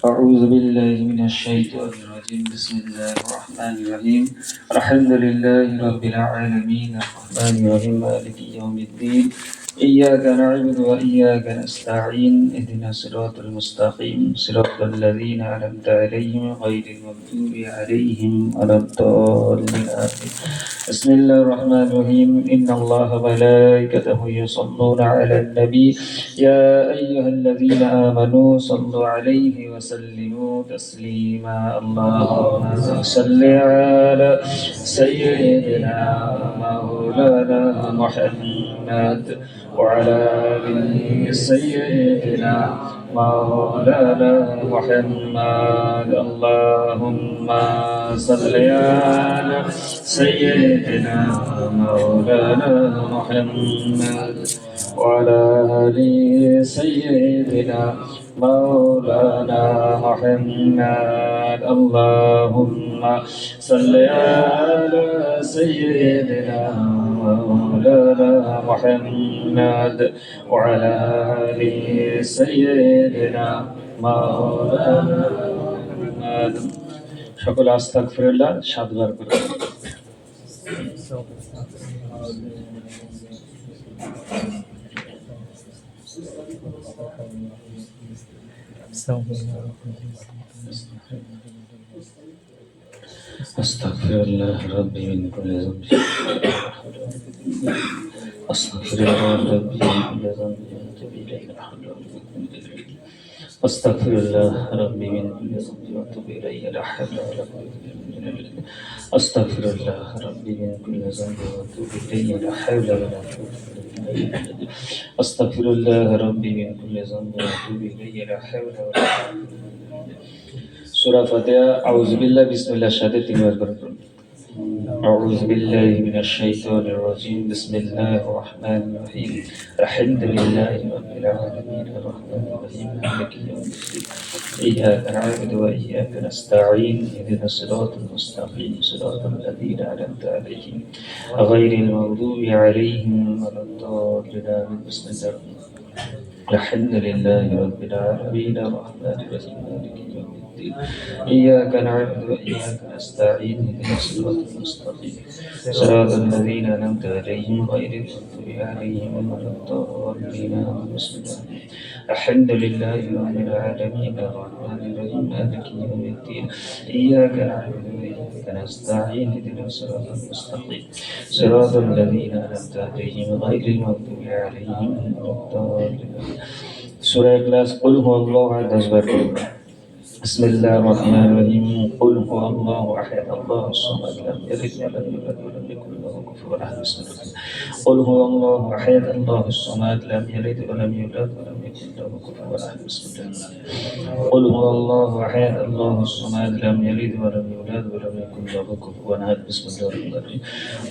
أعوذ بالله من الشيطان الرجيم بسم الله الرحمن الرحيم الحمد لله رب العالمين الرحمن الرحيم مالك يوم الدين إياك نعبد وإياك نستعين اهدنا الصراط المستقيم صراط الذين أنعمت عليهم غير المغضوب عليهم ولا الضالين آمين بسم الله الرحمن الرحيم إن الله وملائكته يصلون على النبي يا أيها الذين آمنوا صلوا عليه وسلموا تسليما اللهم صل على سيدنا مولانا محمد وعلى آل سيدنا مولانا محمد اللهم صل على سيدنا مولانا محمد وعلى آل سيدنا مولانا محمد اللهم صل على سيدنا مولانا محمد وعلى آل سيدنا مولانا محمد সকল আস্তাগফিরুল্লাহ 7 বার করে أستغفر الله ربي من كل ذنب أستغفر الله ربي من كل ذنب وأتوب إليه لا حول ولا قوة إلا بالله أستغفر الله ربي من كل ذنب وأتوب إليه لا حول ولا قوة إلا بالله أستغفر الله ربي من كل ذنب وأتوب إليه لا حول ولا قوة إلا بالله أستغفر الله ربي من كل ذنب وأتوب إليه لا حول ولا قوة إلا بالله سورة فاتحة أعوذ بالله بسم الله الشهادة تنوار بركم أعوذ بالله من الشيطان الرجيم بسم الله الرحمن الرحيم الحمد لله رب العالمين الرحمن الرحيم مالك يوم الدين إياك نعبد وإياك نستعين اهدنا الصراط المستقيم صراط الذين أنعمت عليهم غير المغضوب عليهم ولا الضالين بسم الله الحمد لله رب العالمين الرحمن الرحيم مالك يوم الدين إياك نعبد وإياك نستعين اهدنا الصراط المستقيم صراط الذين أنعمت عليهم غير المغضوب عليهم ولا الضالين بسم الله الحمد لله رب العالمين الرحمن الرحيم مالك يوم الدين إياك نعبد وإياك نستعين اهدنا الصراط المستقيم صراط الذين أنعمت عليهم غير المغضوب عليهم ولا الضالين سورة الإخلاص قل هو الله أحد 10 বার করুন بسم الله الرحمن الرحيم قل هو الله أحد الله الصمد لم يلد ولم يولد ولم يكن له كفوا أحد بسم الله قل هو الله أحد الله الصمد لم يلد ولم يولد ولم يكن له كفوا أحد بسم الله قل هو الله أحد الله الصمد لم يلد ولم يولد ولم يكن له كفوا أحد بسم الله الرحمن الرحيم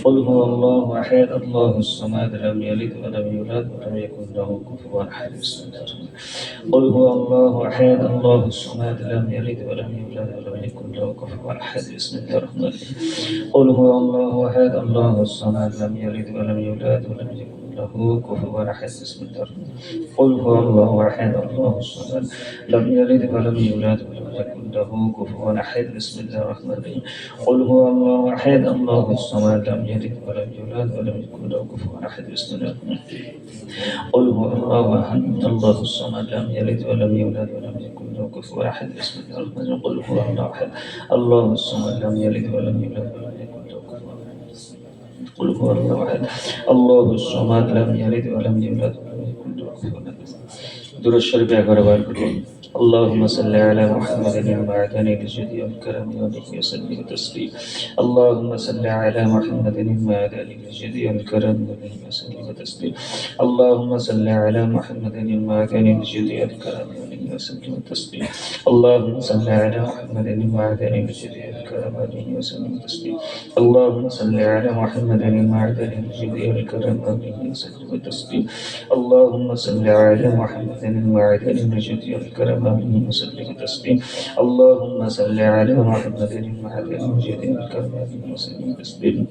قل هو الله أحد الله الصمد لم يلد ولم يولد ولم يكن له كفوا أحد بسم الله الرحمن الرحيم قل هو الله أحد الله الصمد لم يلد ولم يولد ولم يكن له كفوا أحد بسم الله الرحمن الرحيم قل هو الله أحد الله الصمد لم يلد ولم يولد ولم يكن له كفوا أحد بسم الله الرحمن الرحيم قل هو الله أحد الله الصمد لم يلد ولم يولد ولم يكن له كفوا أحد بسم الله الرحمن الرحيم قل هو الله أحد الله الصمد لم يلد ولم يولد ولم يكن له كفوا أحد بسم الله الرحمن الرحيم قل هو الله أحد الله الصمد لم يلد ولم يولد ولم يكن له كفوا أحد بسم الله الرحمن الرحيم قل هو الله أحد الله الصمد لم يلد ولم يولد ولم يكن له كفوا أحد قل هو الله أحد الله الصمد لم يلد ولم يولد ولم يكن له كفوا أحد درود الشريف 11 বার করুন اللهم صل على محمد المعدن الجد والكرم وبه وسلم تسليما اللهم صل على محمد المعدن الجد والكرم وبه وسلم تسليما اللهم صل على محمد المعدن الجد والكرم وبه وسلم تسليما اللهم صل على محمد المعدن الجد والكرم وبه وسلم تسليما اللهم صل على محمد المعدن الجد والكرم وبه وسلم تسليما اللهم صل على محمد المعدن الجد والكرم وبه وسلم تسليما اللهم صل على محمد المعدن الجد والكرم وبه وسلم تسليما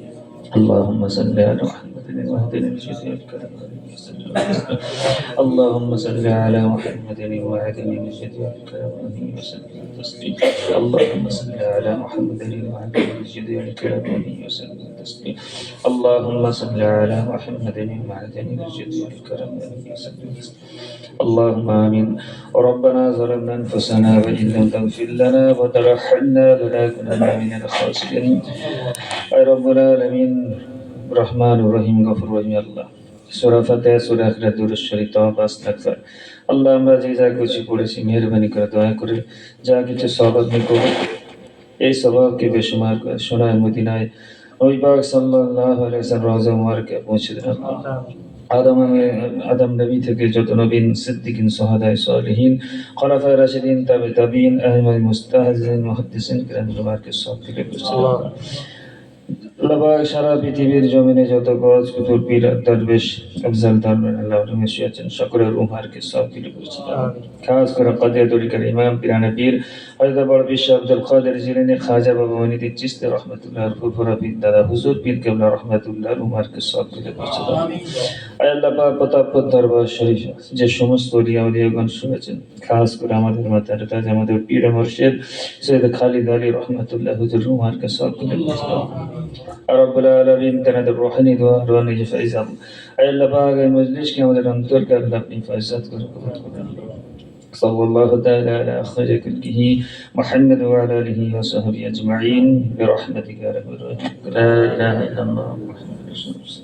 اللهم صل على محمد واهدنا الجزاء الكرم. اللهم صل على محمد واهدنا الجزاء الكرم وسلم تسليما. اللهم صل على محمد واهدنا الجزاء الكرم وسلم تسليما. اللهم صل على محمد واهدنا الجزاء الكرم وسلم تسليما. اللهم آمين. ربنا ظلمنا أنفسنا وإن لم تغفر لنا وترحمنا لنكونن من الخاسرين. أي رب العالمين রহমান রহিম গফুর রহিম আল্লাহ। সূরা ফাতিহা, সূরা আখরাত, দুরূদ শরীফ, তাওবা, ইস্তিগফার। আল্লাহ আমরা যে যা কিছু পড়েছি মেহেরবানি করে দয়া করে যা কিছু সওয়াব আপনি করুন, এই সওয়াবকে বেশুমার করে সোনায় মদিনায় নবী পাক সাল্লাল্লাহু আলাইহি ওয়াসাল্লাম রওজা মুবারকে পৌঁছে দেন আল্লাহ। আদম নবী থেকে যত নবীন, সিদ্দিকিন, সুহাদায়ে সালিহিন, খলাফায়ে রাশিদিন, তাবিঈন, আইম্মায়ে মুজতাহিদিন, মুহাদ্দিসিন কিরামের মুবারকে সব থেকে আল্লাহ। সারা পৃথিবীর জমিনে যত গজ কুতুব পীর দরবেশ আফজাল দরবার আল্লাহ রহমে আছেন সকলের উমারকে সব দিলে করছে। খাস করে কাদিয়া তরিকার ইমাম পিরানা পীর হযরত বড় পীর শাহ আব্দুল কাদের জিলানী, খাজা বাবা মঈনুদ্দিন চিশতি রাহমাতুল্লাহ, ফুরফুরা পীর দাদা হুজুর পীর কেবলা রাহমাতুল্লাহ উমারকে সব দিলে করছে। আয় আল্লাহ পাক প্রতাপপুর দরবার শরীফ যে সমস্ত ওলিয়া ওলিয়াগণ শুনেছেন, খাস করে আমাদের মাতার তাজ আমাদের পীর মুর্শিদ সৈয়দ খালিদ আলী রাহমাতুল্লাহ হুজুর উমারকে সব দিলে করছে। রব্বুল আলামিন তেনাদের রুহানি দোয়া রুহানি ফায়জাম আয় আল্লাহ পাক এই মজলিসকে আমাদের অন্তরকে আল্লাহ আপনি ফায়জাত করে কবুল করুন। সাল্লাল্লাহু তাআলা আলা খায়রি খালকিহি মুহাম্মদ ওয়া আলা আলিহি ওয়া সাহবিহি আজমাইন বিরহমাতিকা ইয়া আরহামার রাহিমিন। লা ইলাহা ইল্লাল্লাহ মুহাম্মাদুর রাসূলুল্লাহ।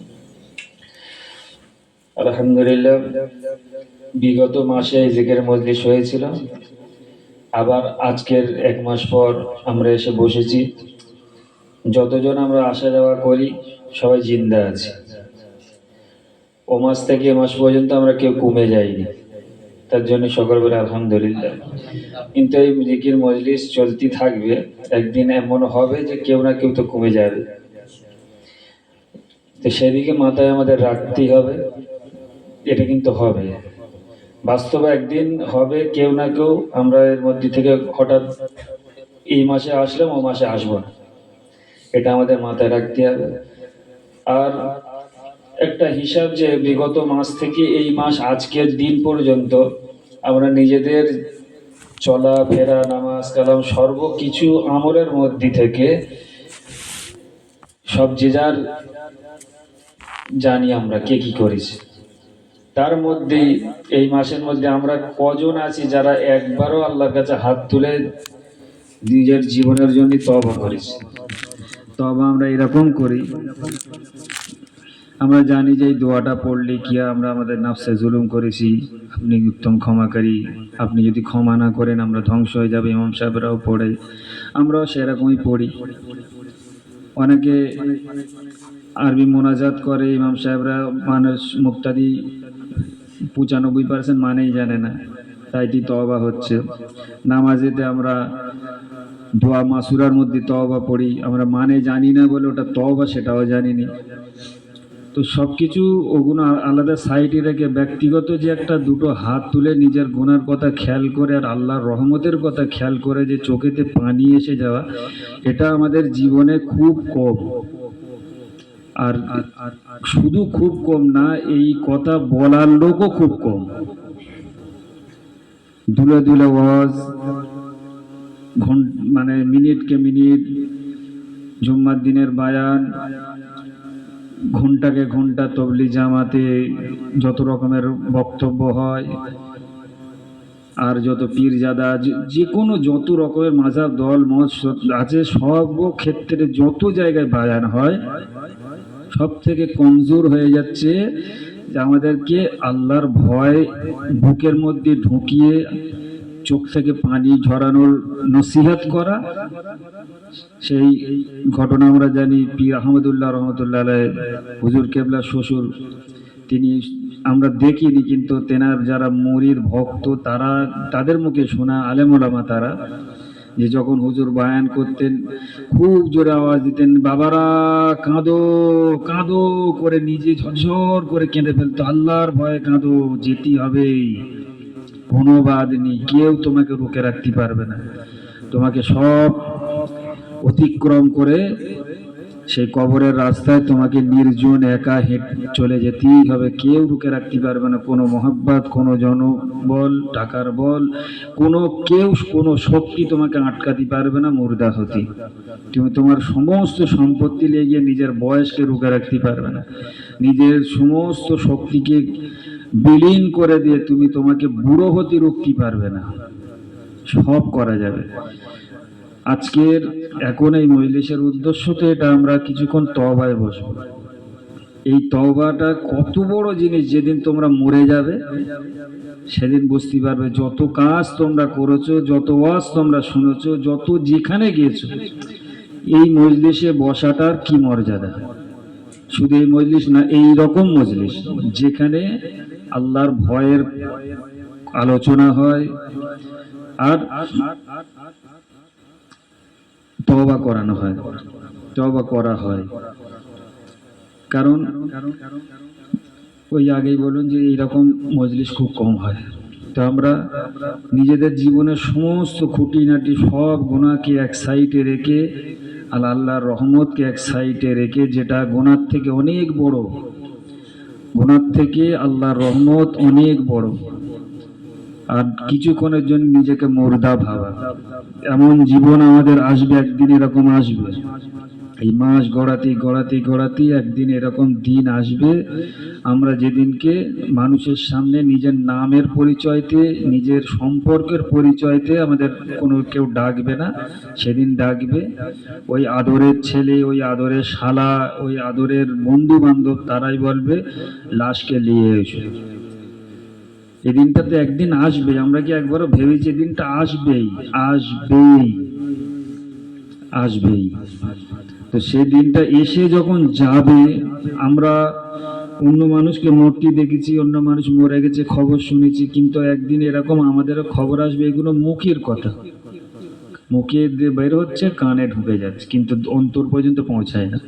আলহামদুলিল্লাহ, বিগত মাসে এই জিকির মজলিস হয়েছিল, আবার আজকের এক মাস পর আমরা এসে বসেছি। যতজন আমরা আসা যাওয়া করি সবাই জিন্দা আছি। ও মাস থেকে এ মাস পর্যন্ত আমরা কেউ কমে যাইনি, তার জন্য সকল বলে আলহামদুলিল্লাহ। কিন্তু এই জিকির মজলিস চলতে থাকবে, একদিন এমন হবে যে কেউ না কেউ তো কমে যাবে, তো সেদিকে মাথায় আমাদের রাখতেই হবে। এটা কিন্তু হবে, বাস্তবে একদিন হবে কেউ না কেউ আমরা এর মধ্যে থেকে হঠাৎ এই মাসে আসলাম ও মাসে আসবো না, এটা আমাদের মাথায় রাখতে হবে। আর একটা হিসাব যে বিগত মাস থেকে এই মাস আজকের দিন পর্যন্ত আমরা নিজেদের চলাফেরা, নামাজ কালাম, সর্বকিছু আমলের মধ্যে থেকে সব যে যার জানি আমরা কে কি করেছি। তার মধ্যেই এই মাসের মধ্যে আমরা কজন আছি যারা একবারও আল্লাহর কাছে হাত তুলে নিজের জীবনের জন্য তওবা করেছি। তওবা আমরা এরকম করি, আমরা জানি যে এই দোয়াটা পড়লে কি আমরা আমাদের নাফসে জুলুম করেছি, আপনি উত্তম ক্ষমাকারী, আপনি যদি ক্ষমা না করেন আমরা ধ্বংস হয়ে যাবে। ইমাম সাহেবরাও পড়ে, আমরাও সেরকমই পড়ি। অনেকে আরবি মোনাজাত করে, ইমাম সাহেবরা মানুষ মুক্তাদি 95% মানেই জানে না, তাইটি তওবা হচ্ছে। নামাজেতে আমরা দোয়া মাসুরার মধ্যে তওবা পড়ি, আমরা মানে জানি না বলে ওটা তওবা সেটাও জানিনি। তো সব কিছু ওগুলো আলাদা সাইডে রেখে ব্যক্তিগত যে একটা দুটো হাত তুলে নিজের গুনার কথা খেয়াল করে আর আল্লাহর রহমতের কথা খেয়াল করে যে চোখেতে পানি এসে যাওয়া, এটা আমাদের জীবনে খুব কম। আর শুধু খুব কম না, এই কথা বলার লোকও খুব কম। দুলে দুলে ওয়াজ, মানে মিনিটকে মিনিট, জুম্মার দিনের বায়ান, ঘন্টাকে ঘন্টা তবলি জামাতে যত রকমের বক্তব্য হয়, আর যত পীরজাদা যে কোনো যত রকমের মাযহাব দল মত আছে, সব ক্ষেত্রে যত জায়গায় বায়ান হয়, সব থেকে কমজোর হয়ে যাচ্ছে যে আমাদেরকে আল্লাহর ভয় বুকের মধ্যে ঢুকিয়ে চোখ থেকে পানি ঝরানোর নসিহত করা। সেই ঘটনা আমরা জানি, পীর আহমদুল্লাহ রহমতুল্লাহ আলাইহি হুজুর কেবলা শ্বশুর, তিনি আমরা দেখিনি কিন্তু তেনার যারা মুরিদ ভক্ত তারা, তাদের মুখে শোনা আলেম ওলামা তারা, যে যখন হুজুর বায়ান করতেন খুব জোরে আওয়াজ দিতেন, বাবারা কাঁদো কাঁদো করে নিজে ঝরঝর করে কেঁদে ফেলতো, আল্লাহর ভয়ে কাঁদো, যেতে হবে, কোনো বাদ নেই, কেউ তোমাকে রুখে রাখতে পারবে না, তোমাকে সব অতিক্রম করে সেই কবরের রাস্তায় তোমাকে নির্জন একা হেঁটে চলে যেতেই হবে, কেউ রুখে রাখতে পারবে না, কোনো মহাব্বত, কোনো জনবল, টাকার বল, কেউ কোনো শক্তি তোমাকে আটকাতে পারবে না মুর্দা হতে। তুমি তোমার সমস্ত সম্পত্তি লেগে নিজের বয়সকে রুখে রাখতে পারবে না, নিজের সমস্ত শক্তিকে বিলীন করে দিয়ে তোমাকে বুড়ো হতে রুখতে পারবে না, সব করা যাবে। আজকের এখন এই মজলিসের উদ্দেশ্য তো এটা, আমরা কিছুক্ষণ তওবায় বসবো। এই তওবাটা কত বড় জিনিস, যেদিন তোমরা মরে যাবে সেদিন বুঝতে পারবে যত কাজ তোমরা করেছো, যত ওয়াজ তোমরা শুনেছো, যত যেখানে গিয়েছো, এই মজলিসে বসাটার কি মর্যাদা। শুধু এই মজলিস না, এই রকম মজলিস যেখানে আল্লাহর ভয়ের আলোচনা হয় আর তওবা করানো হয়, তওবা করা হয়। কারণ ওই আগেই বলুন যে এইরকম মজলিস খুব কম হয়। তো আমরা নিজেদের জীবনের সমস্ত খুঁটিনাটি সব গুনাহকে এক সাইডে রেখে, আল্লাহর রহমতকে এক সাইডে রেখে, যেটা গুনাহ থেকে অনেক বড়, গুনাহ থেকে আল্লাহর রহমত অনেক বড়, আর কিছুক্ষণের জন্য নিজেকে মুর্দা ভাবা। এমন জীবন আমাদের আসবে, একদিন এরকম আসবে, এই মাস গড়াতে গড়াতে গড়াতে একদিন এরকম দিন আসবে, আমরা যেদিনকে মানুষের সামনে নিজের নামের পরিচয়তে, নিজের সম্পর্কের পরিচয়তে আমাদের কোনো কেউ ডাকবে না। সেদিন ডাকবে ওই আদরের ছেলে, ওই আদরের শালা, ওই আদরের বন্ধু বান্ধব, তারাই বলবে লাশকে নিয়ে এসো। এই দিনটা তো একদিন আসবে, আমরা কি একবারও ভেবেছি এই দিনটা আসবেই? আসবেই, আসবেই। তো সেই দিনটা এসে যখন যাবে, আমরা অন্য মানুষকে মরতে দেখেছি, অন্য মানুষ মরে গেছে খবর শুনেছি, কিন্তু একদিন এরকম আমাদেরও খবর আসবে, এগুলো মুখের কথা, মুখে বের হচ্ছে, কানে ঢুকে যাচ্ছে, কিন্তু অন্তর পর্যন্ত পৌঁছায় না।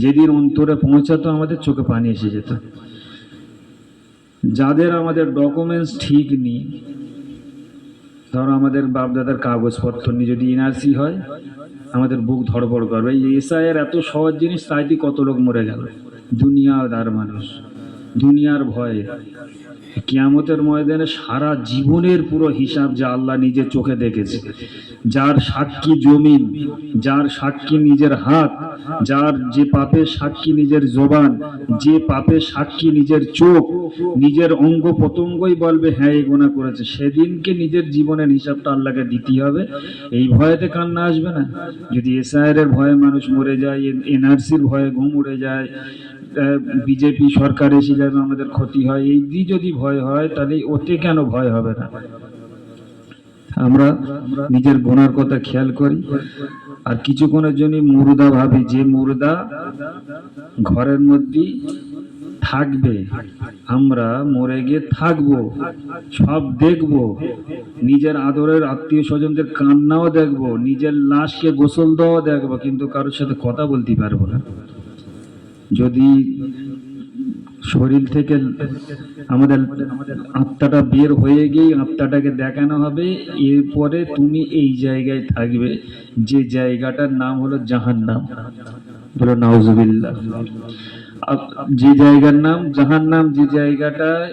যেদিন অন্তরে পৌঁছাতো আমাদের চোখে পানি এসে যেত। যাদের আমাদের ডকুমেন্টস ঠিক নেই, ধরো আমাদের বাপদাদার কাগজপত্র নিয়ে যদি এনআরসি হয়, আমাদের বুক ধড়ফড় করবে। এই এসআইয়ের এত সহজ জিনিস, তাইতে কত লোক মরে গেল, দুনিয়াদার মানুষ, দুনিয়ার ভয়ে। কিয়ামতের ময়দানে সারা জীবনের পুরো হিসাব যা আল্লাহ নিজের চোখে দেখেছে, যার সাক্ষী জমিন, যার সাক্ষী নিজের হাত, যার যে পাপের সাক্ষী নিজের জবান, যে পাপের সাক্ষী নিজের চোখ, নিজের অঙ্গ প্রত্যঙ্গই বলবে হ্যাঁ এই গুনাহ করেছে, সেদিনকে নিজের জীবনের হিসাবটা আল্লাহকে দিতে হবে। এই ভয়েতে কান্না আসবে না। যদি এসআইআর ভয়ে মানুষ মরে যায়, এনআরসির ভয়ে ঘুম উড়ে যায়, বিজেপি সরকার এসে যাবে আমাদের ক্ষতি হয়, এই দিয়ে যদি ভয় হয়, তাহলে ওতে কেন ভয় হবে না? আমরা নিজের গুনার কথা খেয়াল করি, আর কিছুক্ষণের জন্য মুর্দা ভাবি, যে মুর্দা ঘরের মধ্যে থাকবে, আমরা মরে গিয়ে থাকবো, সব দেখবো, নিজের আদরের আত্মীয় স্বজনদের কান্নাও দেখবো, নিজের লাশকে গোসল দেওয়া দেখবো, কিন্তু কারোর সাথে কথা বলতে পারবো না। যদি শরীর থেকে আমাদের আত্মাটা বের হয়ে গিয়ে আত্মাটাকে দেখানো হবে, এরপরে তুমি এই জায়গায় থাকবে, যে জায়গাটার নাম হলো জাহান্নাম। বলো নাউজুবিল্লাহ। যে জায়গার নাম জাহান্নাম, যে জায়গাটায়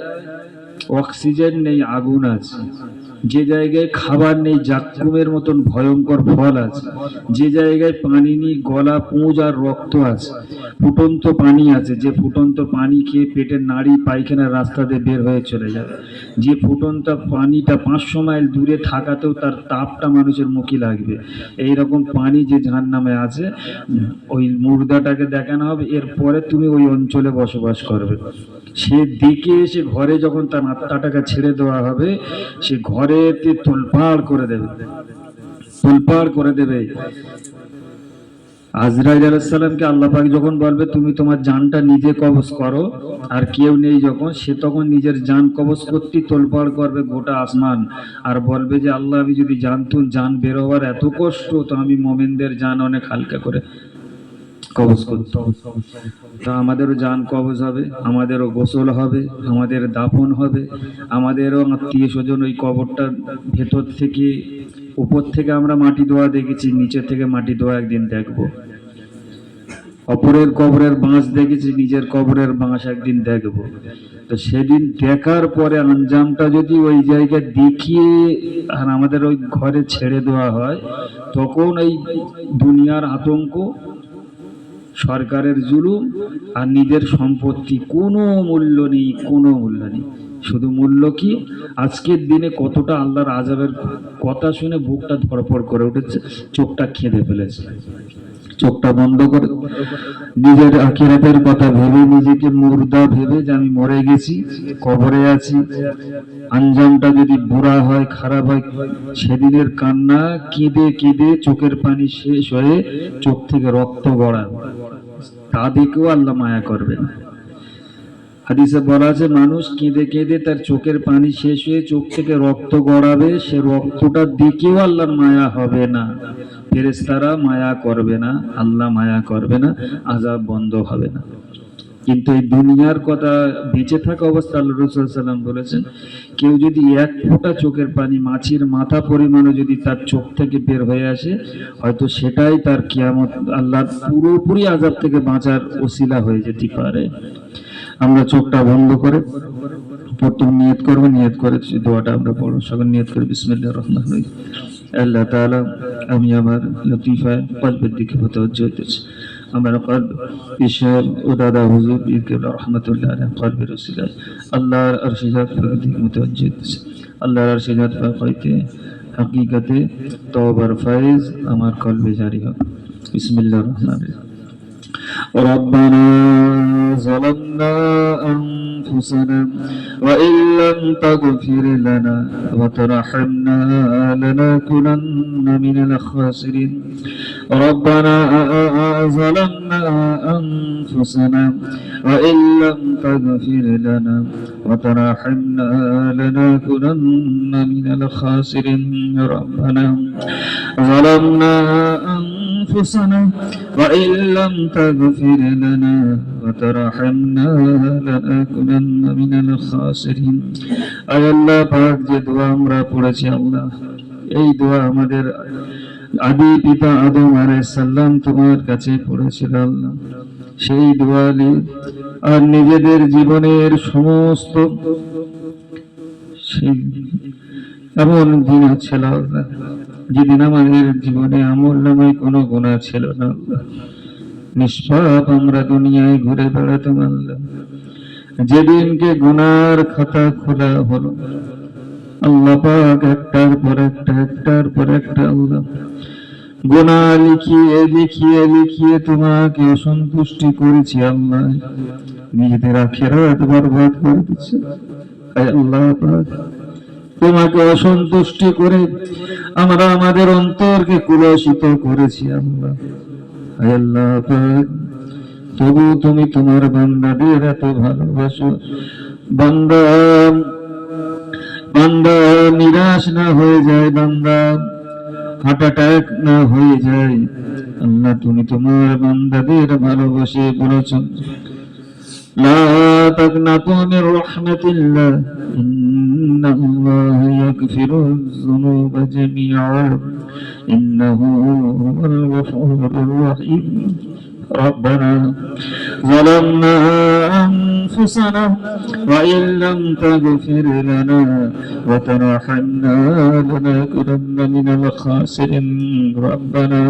অক্সিজেন নেই, আগুন আছে, যে জায়গায় খাবার নেই, জাক্কুমের মতন ভয়ঙ্কর ফল আছে, যে জায়গায় পানি নেই, গলা পুঁজ আর রক্ত আছে, ফুটন্ত পানি আছে, যে ফুটন্ত পানি খেয়ে পেটের নাড়ি পায়খানার রাস্তা দিয়ে বের হয়ে চলে যাবে, যে ফুটন্ত পানিটা 500 মাইল দূরে থাকাতেও তার তাপটা মানুষের মুখে লাগবে, এইরকম পানি যে জাহান্নামে আছে, ওই মুর্দাটাকে দেখানো হবে। এরপরে তুমি ওই অঞ্চলে বসবাস করবে। সে দেখে এসে ঘরে যখন তার আত্মাটাকে ছেড়ে দেওয়া হবে, সে ঘরেতে তোলপাড় করে দেবে, তোলপাড় করে দেবে। আজরাইল আলাইহিস সালামকে আল্লাহ পাক যখন বলবে তুমি তোমার জানটা নিজে কবজ করো, আর কেউ নেই যখন, সে তখন নিজের জান কবজ করতে তোলপাড় করবে গোটা আসমান, আর বলবে যে আল্লাহ, আমি যদি জানতুম জান বের হওয়ার এত কষ্ট, তো আমি মুমিনদের জান অনেক হালকা করে কবজ করতাম। তা আমাদেরও জান কবজ হবে, আমাদেরও গোসল হবে, আমাদের দাফন হবে, আমাদেরও আত্মীয় স্বজন ওই কবরটার ভেতর থেকে, উপর থেকে আমরা মাটি দেওয়া দেখেছি, নিচে থেকে মাটি দেওয়া একদিন দেখবো। অপরের কবরের বাঁশ দেখেছি, নিজের কবরের বাঁশ একদিন দেখবো। তো সেদিন দেখার পরে আঞ্জামটা যদি ওই জায়গায় দেখিয়ে আর আমাদের ওই ঘরে ছেড়ে দেওয়া হয়, তখন এই দুনিয়ার আতঙ্ক, সরকারের জুলুম আর নিজের সম্পত্তি কোনো মূল্য নেই, কোনো মূল্য নেই। শুধু মূল্য কি, আজকের দিনে কতটা আল্লাহর আযাবের কথা শুনে বুকটা ধড়ফড় করে উঠেছে, চোখটা কেঁদে ফেলেছে। চোখটা বন্ধ করে নিজের আখিরাতের কথা ভেবে, নিজেকে মুর্দা ভেবে যে আমি মরে গেছি, কবরে আছি, আঞ্জামটা যদি বুড়া হয়, খারাপ হয়, সেদিনের কান্না কেঁদে কেঁদে চোখের পানি শেষ হয়ে চোখ থেকে রক্ত গড়ায়, তা দেখেও আল্লাহ মায়া করবে না। হাদিসে বলা আছে, মানুষ কেঁদে কেঁদে তার চোখের পানি শেষ হয়ে চোখ থেকে রক্ত গড়াবে, সে রক্তটা দেখেও আল্লাহর মায়া হবে না, ফেরেশতারা মায়া করবে না, আল্লাহ মায়া করবে না, আযাব বন্ধ হবে না। কিন্তু এই দুনিয়ার কথা বেঁচে থাকা অবস্থা আল্লাহ রাসূল সাল্লাল্লাহু আলাইহি ওয়াসাল্লাম বলেছেন, কেউ যদি এক ফোঁটা চোখের পানি মাছির মাথা পরিমাণও যদি তার চোখ থেকে বের হয়ে আসে, হয়তো সেটাই তার কিয়ামত, আল্লাহর পুরোপুরি আযাব থেকে বাঁচার ওসিলা হয়ে যেতে পারে। আমরা চোখটা বন্ধ করে প্রথম নিয়ত করবো, নিয়ত করে দোয়াটা আমরা পড়ব। সকল নিয়ত করে বিসমিল্লাহির রহমানির রহিম। আল্লাহ তাআলা, আমি আমার লতিফায় কলবের দিকে মুতাওয়াজ্জিহ হতেছি। আমার কলব ঈশ্বর ও দাদা হুজুর পীর কেবলা রহমাতুল্লাহ আলাইহি কলবের ওসিলায় আল্লাহর আরশিজাত পাকের দিকে মুতাওয়াজ্জিহ হতেছি। আল্লাহর আরশিজাত পাক হইতে হাকিকতে তওবার ফায়েজ আমার কলবে জারি হোক। বিসমিল্লাহির রহমানির রহিম। ربنا ظلمنا أنفسنا وإن لم تغفر لنا وترحمنا لنكونن من الخاسرين. ربنا ظلمنا أنفسنا وإن لم تغفر لنا وترحمنا لنكونن من الخاسرين. ربنا ظلمنا أنفسنا وإن لم تغفر لنا وترحمنا لنكونن من الخاسرين. আয় আল্লাহ পাক, যে দোয়া আমরা পড়েছি আল্লাহ, এই দোয়া আমাদের আদি পিতা আদম আলাইহিস সালাম তোমার কাছে পড়েছিল আল্লাহ। সেই দোয়া আর নিজেদের জীবনের সমস্ত এমন দিন ছিল আল্লাহ, যেদিন আমাদের জীবনে আমল নামায় কোনো গুনাহ ছিল না আল্লাহ, নিষ্পাপ আমরা দুনিয়ায় ঘুরে বেড়াতাম আল্লাহ। যেদিনকে গুনার খাতা খোলা হলো আল্লাহ পাক, একটার পর একটা আল্লাহ গুনাহ লিখিয়ে লিখিয়ে লিখিয়ে তোমাকে অসন্তুষ্টি করেছি আল্লাহ, নিজেদের আখিরাত বরবাদ করে দিচ্ছে। আল্লাহ পাক, তোমাকে অসন্তুষ্টি করে আমরা আমাদের অন্তরকে কুলসিত করেছি আল্লাহ। আল্লাহ পাক, তবু তুমি তোমার বান্দাদের এত ভালোবাসো, বান্দা বান্দা নিরাশ না হয়ে যায়, বান্দা হার্ট অ্যাটাক না হয়ে যায় আল্লাহ, তুমি তোমার বান্দাদের ভালোবাসে বলেছ, লা তাকনাতু মির রাহমাতিল্লাহ ইন্নাল্লাহা ইয়াগফিরুয যুনুবা জামিআ ইন্নাহু হুয়াল গফুরুর রহিম। ربنا ظلمنا أنفسنا وإن لم تغفر لنا وترحمنا لنكونن من الخاسرين. ربنا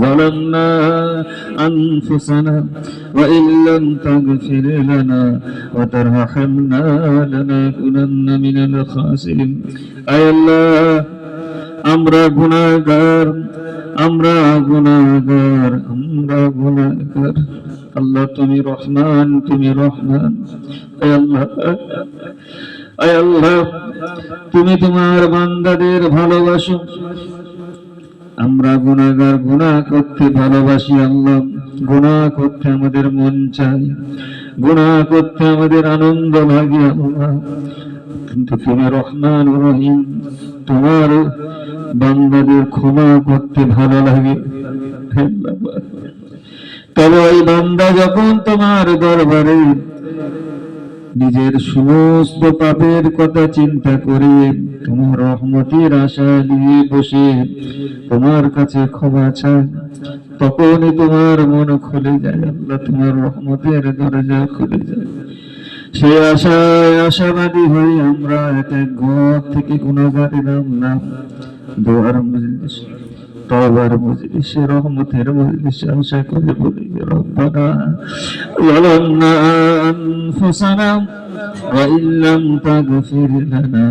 ظلمنا أنفسنا وإن لم تغفر لنا وترحمنا لنكونن من الخاسرين. أي الله, আমরা গুনাহগার, আমরা গুনাহগার, আমরা গুনাহগার আল্লাহ, তুমি রহমান, তুমি রহমান। আয় আল্লাহ, আয় আল্লাহ, তুমি তোমার বান্দাদের ভালোবাসো, আমরা গুনাহগার, গুনাহ করতে ভালোবাসি আল্লাহ, গুনাহ করতে আমাদের মন চায়, গুনাহ করতে আমাদের আনন্দ লাগে আল্লাহ, কিন্তু তুমি রহমান রহিম, তোমার বান্দাদের ক্ষমা করতে ভালো লাগে। তবে ওই বান্দা যখন তোমার দরবারে নিজের সমস্ত পাপের কথা চিন্তা করে তোমার রহমতের আশা নিয়ে বসে তোমার কাছে ক্ষমা চায়, তখনই তোমার মন খুলে যায় আল্লাহ, তোমার রহমতের দরজা খুলে যায়। সেই আশায় আশাবাদী হয়ে আমরা এক এক ঘর থেকে গুনাহগারের নাম দোয়ার মজলিস, তওবার মজলিস, রহমতের মজলিস আশা করে বলি রব্বানা যালামনা আনফুসানা وإن لم تغفر لنا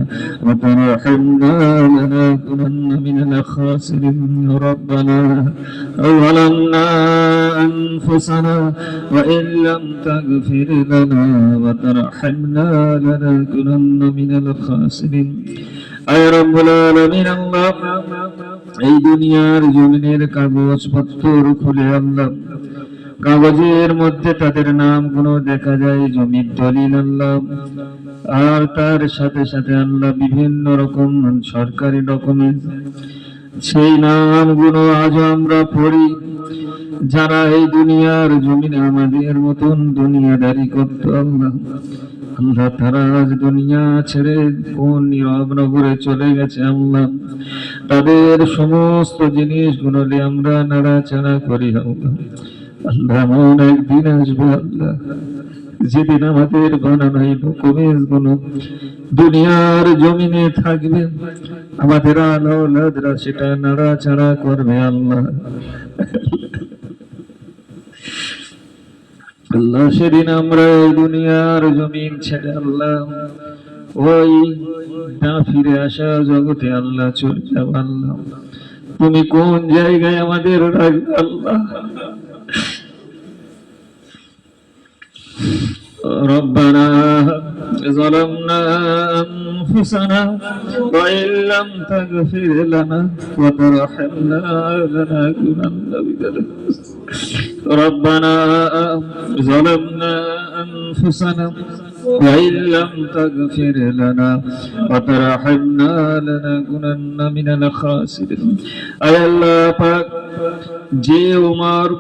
وترحمنا لنكونن من الخاسرين ربنا ظلمنا أنفسنا وإن لم تغفر لنا وترحمنا لنكونن من الخاسرين আয় রব্বুল আলামিন, আল্লাহ এই দুনিয়ার জমিনের কাগজপত্র খুলে আল্লাহ, কাগজের মধ্যে তাদের নামগুলো দেখা যায়, জমির দলিল আল্লাহ, আর তার সাথে সাথে আল্লাহ বিভিন্ন রকম সরকারি ডকুমেন্ট, সেই নামগুলো আজ আমরা পড়ি। যারা এই দুনিয়ার জমিনে আমাদের মতন দুনিয়াদারি করত আল্লাহ, আল্লাহ তারা আজ দুনিয়া ছেড়ে কোন নীরব নগরে চলে গেছে আল্লাহ, তাদের সমস্ত জিনিসগুলো আমরা নাড়াচাড়া করি আল্লাহ। আল্লাহ এমন একদিন আসবে আল্লাহ, যেদিন আমাদের বানানো এই ডকুমেন্টস গুলো দুনিয়ার জমিনে থাকবে, আমাদের আওলাদরা সেটা নাড়াচাড়া করবে আল্লাহ। আল্লাহ সেদিন আমরা এই দুনিয়ার জমিন ছেড়ে আল্লাহ ওই না ফিরে আসা জগতে আল্লাহ চলে যাব আল্লাহ, তুমি কোন জায়গায় আমাদের রাখবে আল্লাহ। ربنا ظلمنا أنفسنا وإن لم تغفر لنا وترحمنا لنكونن من الخاسرين ربنا ظلمنا أنفسنا وإن لم تغفر لنا وترحمنا لنكونن من الخاسرين أي الله পাক যে উমর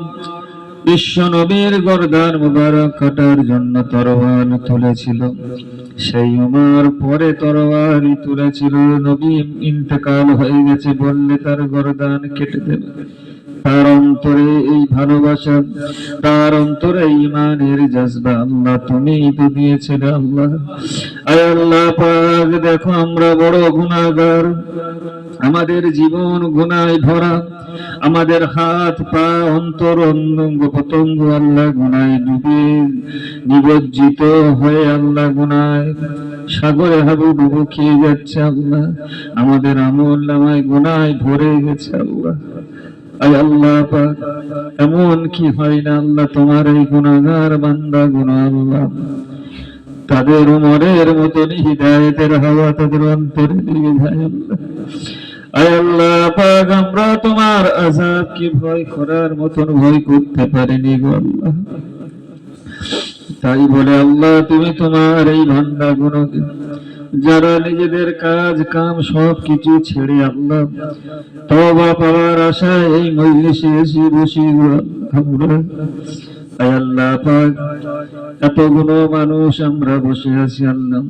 বিশ্ব নবীর গর্দান মুবারক কাটার জন্য তরবারি তুলেছিল, সেই উমর পরে তরবারি তুলেছিল, নবী ইন্তেকাল হয়ে গেছে বললে তার গর্দান কেটে দেবে। তার অন্তরে এই ভালোবাসা, তার অন্তরে ঈমানের জজবা আল্লাহ তুমি তো দিয়েছিলে আল্লাহ। আয় আল্লাহ পাক দেখো আমরা বড় গুনাহগার, আমাদের জীবন গুনাহে ভরা, আমাদের হাত পা অন্তর অঙ্গ প্রত্যঙ্গ আল্লাহ গুনাহে ডুবে নিমজ্জিত হয়ে আল্লাহ গুনাহে সাগরে হাবুডুবু খেয়ে যাচ্ছে আল্লাহ, আমাদের আমল নামায় গুনাহে ভরে গেছে আল্লাহ। আয় আল্লাহ পাক এমন কি হয় না আল্লাহ, তোমার এই গুনাহগার বান্দা গুনাহ আল্লাহ তাদের উমরের মতন হিদায়াতের হাওয়া তাদের অন্তরে লেগে যায় আল্লাহ। আয় আল্লাহ পাক আমরা তোমার আযাবকে ভয় করার মতন ভয় করতে পারিনি গো আল্লাহ, তাই বলে আল্লাহ তুমি তোমার এই বান্দাগুলোকে যারা নিজেদের কাজ কাম সব কিছু ছেড়ে আল্লাহ তওবা পাওয়ার আশায় এই মজলিসে এসে বসে আমরা, আয় আল্লাহ পাক এতগুলো মানুষ আমরা বসে আছি আল্লাহ,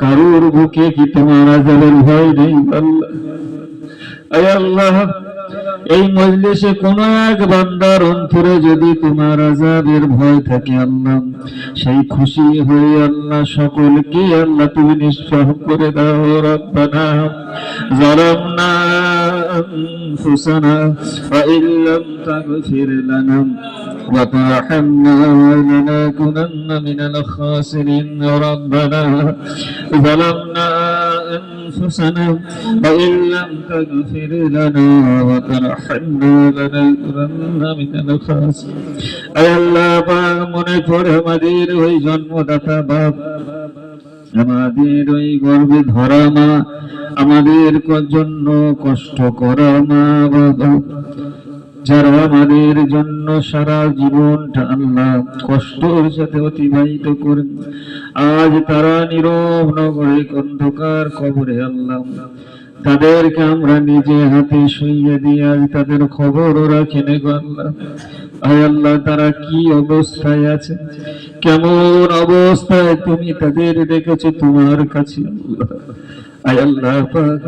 কারোর বুকে কি তোমার আযাবের ভয় নেই আল্লাহ? আয় আল্লাহ এই মজলিসে কোন এক বান্দার অন্তরে যদি তোমার আযাবের ভয় থাকে আল্লাহ, সেই খুশি হয়ে আল্লাহ সকলকে আল্লাহ তুমি নিঃসহ করে দাও। রব্বানা যালামনা আনফুসানা ওয়া ইল্লাম তাগফির লানা ওয়া তারহামনা লানাকুনান্না মিনাল খাসিরিন। রব্বানা যালামনা أنفسنا وإن لم تغفر لنا وترحمنا لنكونن من الخاسرين أي الله পাক মনে করে আমাদের ওই জন্মদাতা বাপ, আমাদের ওই গর্ভে ধরা মা, আমাদের জন্য কষ্ট করা মা বাবা, যারা আমাদের জন্য সারা জীবনটা আল্লাহ কষ্টের সাথে অতিবাহিত করেন, আজ তারা নীরব নগরে অন্ধকার কবরে আল্লাহ তাদেরকে আমরা নিজে হাতে শুইয়ে দিয়ে আজ তাদের খবরও রাখিনি গো আল্লাহ। আয় আল্লাহ, তারা কি অবস্থায় আছে, কেমন অবস্থায় তুমি তাদের রেখেছো তোমার কাছে আল্লাহ। আয় আল্লাহ পাক,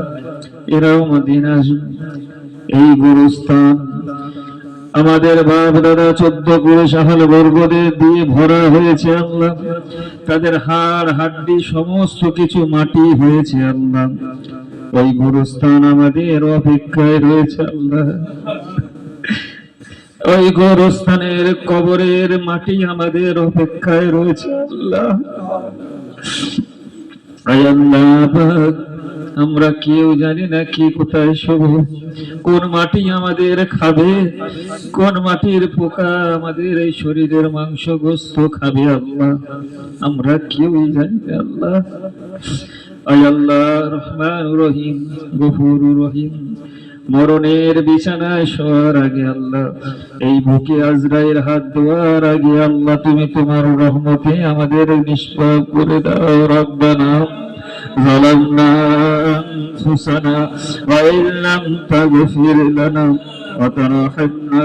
এরাও মদিনা এই গুরুস্থান আমাদের বাপ দাদা 14 পুরুষ আহল বর্গদের দিয়ে ভরা হয়েছে আল্লাহ। তাদের হাড় হাড্ডি সমস্ত কিছু মাটি হয়েছে আল্লাহ। ওই গুরুস্থান আমাদের অপেক্ষায় রয়েছে আল্লাহ। ওই গোরস্থানের কবরের মাটি আমাদের অপেক্ষায় রয়েছে আল্লাহ। আয় আল্লাহ, আমরা কেউ জানি না কি কোথায় শোবো, কোন মাটি আমাদের খাবে, কোন মাটির পোকা আমাদের এই শরীরের মাংস গোস্ত খাবে আল্লাহ, আমরা কেউই জানি না আল্লাহ। আয় আল্লাহ রহমান রহিম গফুর রহিম, মরণের বিছানায় শোয়ার আগে আল্লাহ, এই বুকে আজরাইল হাত দেওয়ার আগে আল্লাহ, তুমি তোমার রহমতে আমাদের নিষ্পাপ করে দাও। রব্বানা ظلمنا أنفسنا وإن لم تغفر لنا وترحمنا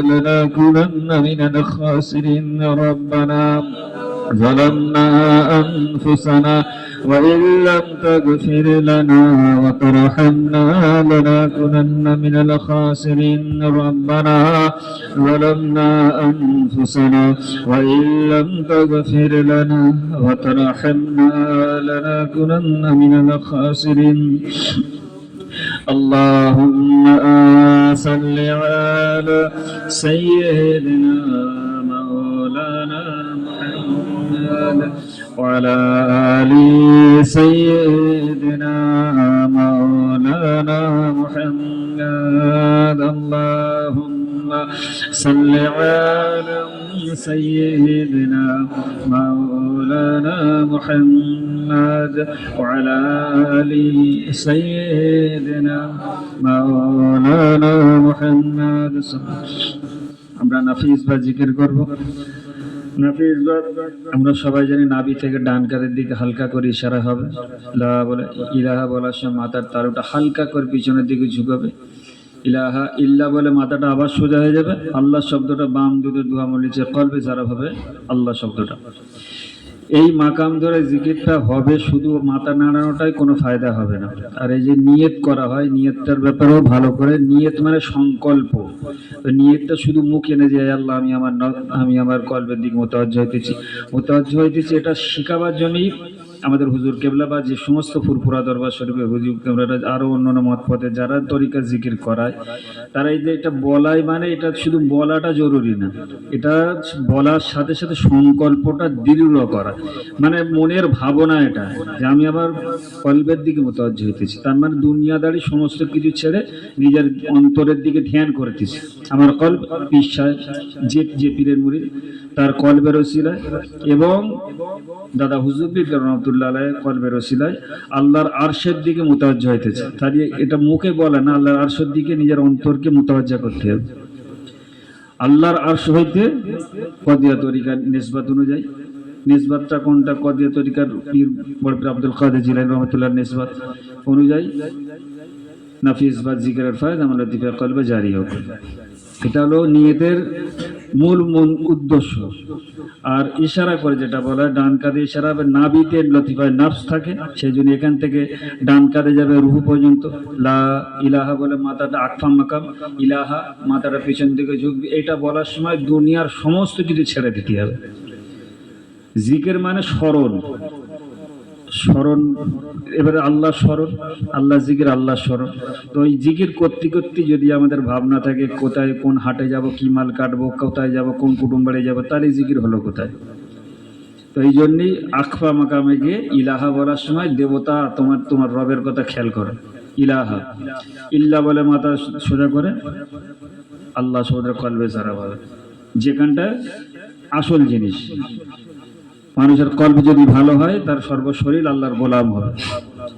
لنكونن من الخاسرين. ربنا ظلمنا أنفسنا وإن لم تغفر لنا وترحمنا لنكونن من الخاسرين. ربنا ظلمنا أنفسنا وإن لم تغفر لنا وترحمنا لنكونن من الخاسرين. اللهم صل على سيدنا مولانا محمد وعلى آل سيدنا مولانا محمد. اللهم صل على سيدنا مولانا محمد وعلى آل سيدنا مولانا محمد. আমরা নাফিস বা জিকির করব। নাফিস বা আমরা সবাই জানি নাভি থেকে ডান কাঁধের দিকে হালকা করে ইশারা হবে। লা বলে ইলাহা বলার সময় মাথার তালুটা হালকা করে পিছনের দিকে ঝুঁকাবে। ইলাহা ইল্লা বলে মাথাটা আবার সোজা হয়ে যাবে। আল্লাহ শব্দটা বাম দুধের দোয়া মলিচে কলবে যারা হবে আল্লাহ শব্দটা। এই মাকাম ধরে জিকিরটা হবে, শুধু মাথা নাড়ানোটাই কোনো ফায়দা হবে না। আর এই যে নিয়ত করা হয়, নিয়তটার ব্যাপারেও ভালো করে, নিয়ত মানে সংকল্প। তো নিয়তটা শুধু মুখে না যে আল্লাহ আমি আমার কলবের দিকে মুতাওয়াজ্জিহ হইতেছি, এটা শেখাবার জন্যই আমাদের হুজুর কেবলা বা যে সমস্ত ফুরফুরা দরবার শরীফে হুজুর কেবলারা আরো অন্যান্য মত পথে যারা তরিকা জিকির করায়, তারা এই যে এটা বলাই মানে এটা শুধু বলাটা জরুরি না, এটা বলার সাথে সাথে সংকল্পটা দৃঢ় করা, মানে মনের ভাবনা এটা যে আমি আবার কলবের দিকে মুতাওয়াজ্জিহ হইতেছি। তার মানে দুনিয়াদারি সমস্ত কিছু ছেড়ে নিজের অন্তরের দিকে ধ্যান করতেছি। আমার কলব পীর সাহেব যে পীরের মুরিদ তার কলবের ওসিলায় এবং দাদা হুজুর পীর রহমাতুল্লাহ আলাইহি কলবের ওসিলায় আল্লাহর আরশের দিকে মুতাওয়াজ্জিহ হইতেছে। তাই এটা মুখে বলে না, আল্লাহর আরশের দিকে নিজের অন্তরকে মুতাওয়াজ্জিহ করতে হবে। আল্লাহর আরশ হইতে কদিয়া তরিকার নিসবত অনুযায়ী, নিসবতটা কোনটা? কদিয়া তরিকার পীর বড় পীর আব্দুল কাদের জিলানী রহমাতুল্লাহর নিসবত অনুযায়ী নাফিস বা জিকিরের ফায়দা আমার লতিফে কলবে জারি হোক। এটা হলো নিয়তের মূল উদ্দেশ্য। আর ইশারা করে যেটা বলা, ডান কাঁধে ইশারা হবে, নাভিতে লতিফায় নাফস থাকে, সেই জন্য এখান থেকে ডান কাঁধে যাবে রুহু পর্যন্ত। লা ইলাহা বলে মাথাটা আকফা মাকাম, ইলাহা মাথাটা পিছন দিকে ঝুঁকবে। এটা বলার সময় দুনিয়ার সমস্ত কিছু ছেড়ে দিতে হবে। জিকির মানে স্মরণ, এবারে আল্লাহ স্মরণ, আল্লাহ জিকির, আল্লাহ স্মরণ। তো এই জিকির করতে করতে যদি আমাদের ভাবনা থাকে কোথায় কোন হাটে যাব, কি মাল কাটবো, কোথায় যাব, কোন কুটুম বাড়ি যাবো, তাহলে জিকির হলো কোথায়? তো এই জন্যই আকফা মাকামে গিয়ে ইলাহা বলার সময় দেবতা তোমার রবের কথা খেয়াল করো। ইলাহা ইল্লা বলে মাথা সোজা করে আল্লাহ সোজা কলবে সারা বলে, যেখানটা আসল জিনিস। মানুষের কলব যদি ভালো হয় তার সর্বশরীর আল্লাহর গোলাম হবে।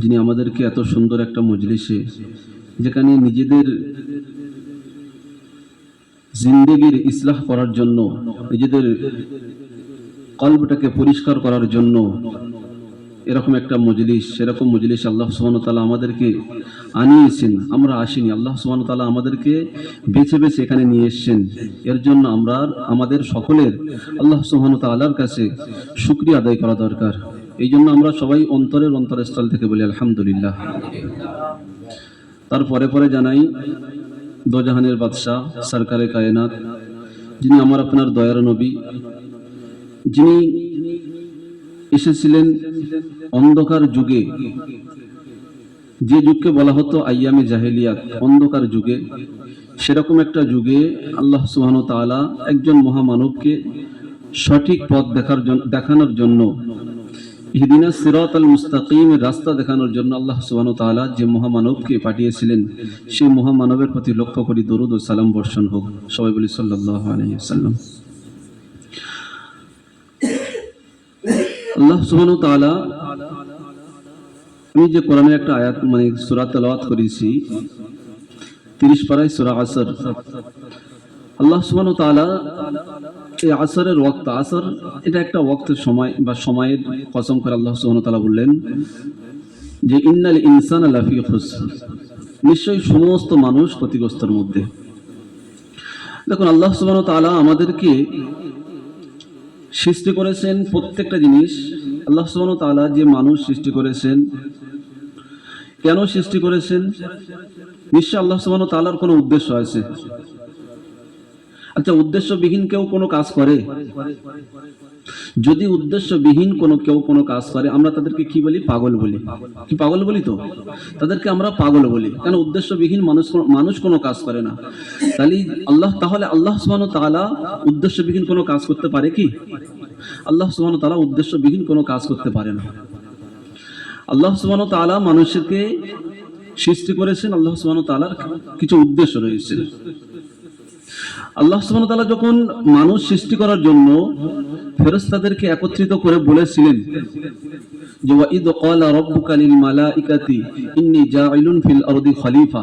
যিনি আমাদেরকে এত সুন্দর একটা মজলিসে, যেখানে নিজেদের জিন্দেগির ইসলাহ করার জন্য, নিজেদের কলবটাকে পরিষ্কার করার জন্য এরকম একটা মজলিস, সেরকম মজলিস আল্লাহ সুবহানাহু ওয়া তাআলা আমাদেরকে আনিয়েছেন। আমরা আসিনি, আল্লাহ সুবহানাহু ওয়া তাআলা আমাদেরকে বেছে বেছে এখানে নিয়ে এসেছেন। এর জন্য আমরা আমাদের সকলের আল্লাহ সুবহানাহু ওয়া তাআলার কাছে শুকরিয়া আদায় করা দরকার। এই জন্য আমরা সবাই অন্তরের অন্তরস্থল থেকে বলি আলহামদুলিল্লাহ। তারপরে পরে জানাই দোজাহানের বাদশাহ সরকারে কায়নাত, যিনি আমার আপনার দয়ার নবী, যিনি এসেছিলেন অন্ধকার যুগে, যে যুগকে বলা হতো আইয়ামে জাহেলিয়াত, অন্ধকার যুগে, সেরকম একটা যুগে আল্লাহ সুবহানাহু ওয়া তাআলা একজন মহামানবকে সঠিক পথ দেখানোর জন্য, ইহদিনাস সিরাতাল মুস্তাকিম রাস্তা দেখানোর জন্য আল্লাহ সুবহানাহু ওয়া তাআলা যে মহামানবকে পাঠিয়েছিলেন, সেই মহামানবের প্রতি লক্ষ্য করে দরুদ ও সালাম বর্ষণ হোক। সবাই বলি সাল্লাল্লাহু আলাইহি ওয়াসাল্লাম। আল্লাহ সুবহানাহু ওয়া তাআলা, আমি যে কোরআনের একটা আয়াত মানে সূরা তেলাওয়াত করেছি 30 পারায় সূরা আসর, আল্লাহ সুবহানাহু ওয়া তাআলা এই আসরের ওয়াক্ত, আসর এটা একটা ওয়াক্তের সময় বা সময়ের কসম করে আল্লাহ সুবহানাহু ওয়া তাআলা বললেন যে ইন্নাল ইনসানা লাফি খুসর, নিশ্চয়ই সমস্ত মানুষ ক্ষতিগ্রস্তের মধ্যে। দেখুন, আল্লাহ সুবহানাহু ওয়া তাআলা আমাদেরকে সৃষ্টি করেছেন প্রত্যেকটা জিনিস। আল্লাহ সুবহানাহু ওয়া তাআলা যে মানুষ সৃষ্টি করেছেন, কেন সৃষ্টি করেছেন? নিশ্চয় আল্লাহ সুবহানাহু ওয়া তাআলার কোনো উদ্দেশ্য আছে। আচ্ছা, উদ্দেশ্যবিহীন কেউ কোনো কাজ করে? যদি উদ্দেশ্যবিহীন কেউ কোনো কাজ করে, আমরা তাদেরকে কি বলি? পাগল বলি। কি পাগল বলি? তো তাদেরকে আমরা পাগল বলি, কেন? উদ্দেশ্যবিহীন মানুষ কোনো কাজ করে না। তাহলে আল্লাহ সুবহানাহু ওয়া তাআলা উদ্দেশ্যবিহীন কোনো কাজ করতে পারে কি? আল্লাহ সুবহানাহু ওয়া তাআলা উদ্দেশ্যবিহীন কোনো কাজ করতে পারে না। আল্লাহ সুবহানাহু ওয়া তাআলা মানুষকে সৃষ্টি করেছেন, আল্লাহ সুবহানাহু ওয়া তাআলার কিছু উদ্দেশ্য রয়েছে। আল্লাহ সুবহানাহু ওয়া তাআলা যখন মানুষ সৃষ্টি করার জন্য ফেরেশতাদেরকে একত্রিত করে বলেছিলেন যে ওয়াইদ ক্বালা রাব্বুকা লিল মালাইকাতি ইন্নী জাইলুন ফিল আরদি খলিফা,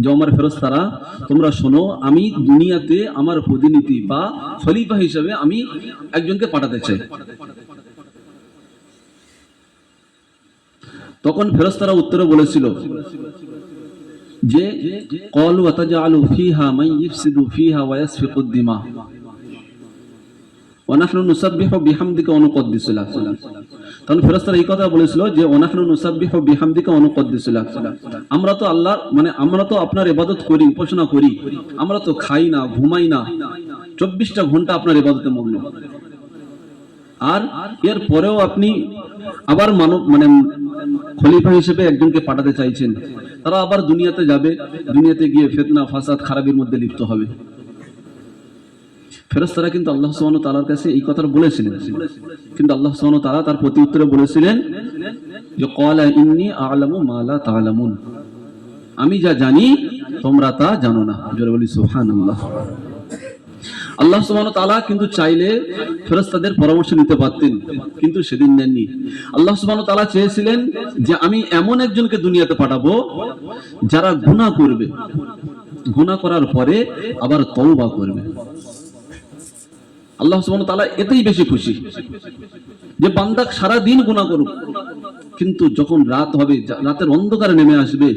যে আমার ফেরেশতারা তোমরা শোনো, আমি দুনিয়াতে আমার প্রতিনিধি বা খলিফা হিসেবে আমি একজনকে পাঠাতে চাই। তখন ফেরেশতারা উত্তরে বলেছিল যে ক্বালু আতাজআলু ফিহা মান ইফসিদু ফিহা ওয়া ইয়াসফিকুদ দিমা ওয়া নাহনু নুসাব্বিহু বিহামদিকা ওয়া নুকদ্দিসু লাক। তখন ফেরেশতারা এই কথা বলেছিল যে ওয়া নাহনু নুসাব্বিহু বিহামদিকা ওয়া নুকদ্দিসু লাক, আমরা তো আল্লাহর মানে আমরা তো আপনার ইবাদত করি, উপাসনা করি, আমরা তো খাই না, ঘুমাই না, 24টা ঘন্টা আপনার ইবাদতে মগ্ন। আর এর পরেও আপনি আবার মানব মানে খলিফা হিসেবে একজনকে পাঠাতে চাইছেন। তারা আবার দুনিয়াতে যাবে, দুনিয়াতে গিয়ে ফিতনা ফাসাদ খারাপের মধ্যে লিপ্ত হবে। ফেরেশতারা কিন্তু আল্লাহ সুবহানাহু ওয়া তাআলার কাছে এই কথা বলেছিলেন, কিন্তু আল্লাহ সুবহানাহু ওয়া তাআলা তার প্রতি উত্তরে বলেছিলেন যে ক্বালা ইন্নী আ'লামু মা লা তা'লামুন, আমি যা জানি তোমরা তা জানো না। জোরে বলি সুবহানাল্লাহ। আল্লাহ সুবহানাহু ওয়া তাআলা কিন্তু চাইলে ফেরেশতাদের পরামর্শ নিতে পারতেন, কিন্তু সেদিন নেননি। আল্লাহ সুবহানাহু ওয়া তাআলা চেয়েছিলেন যে আমি এমন একজনকে দুনিয়াতে পাঠাবো যারা গুনাহ করবে, গুনাহ করার পরে আবার তওবা করবে। আল্লাহ সুবহানাহু ওয়া তাআলা এতেই বেশি খুশি যে বান্দা সারা দিন গুনাহ করুক, কিন্তু যখন রাত হবে, রাতের অন্ধকারে নেমে আসবে,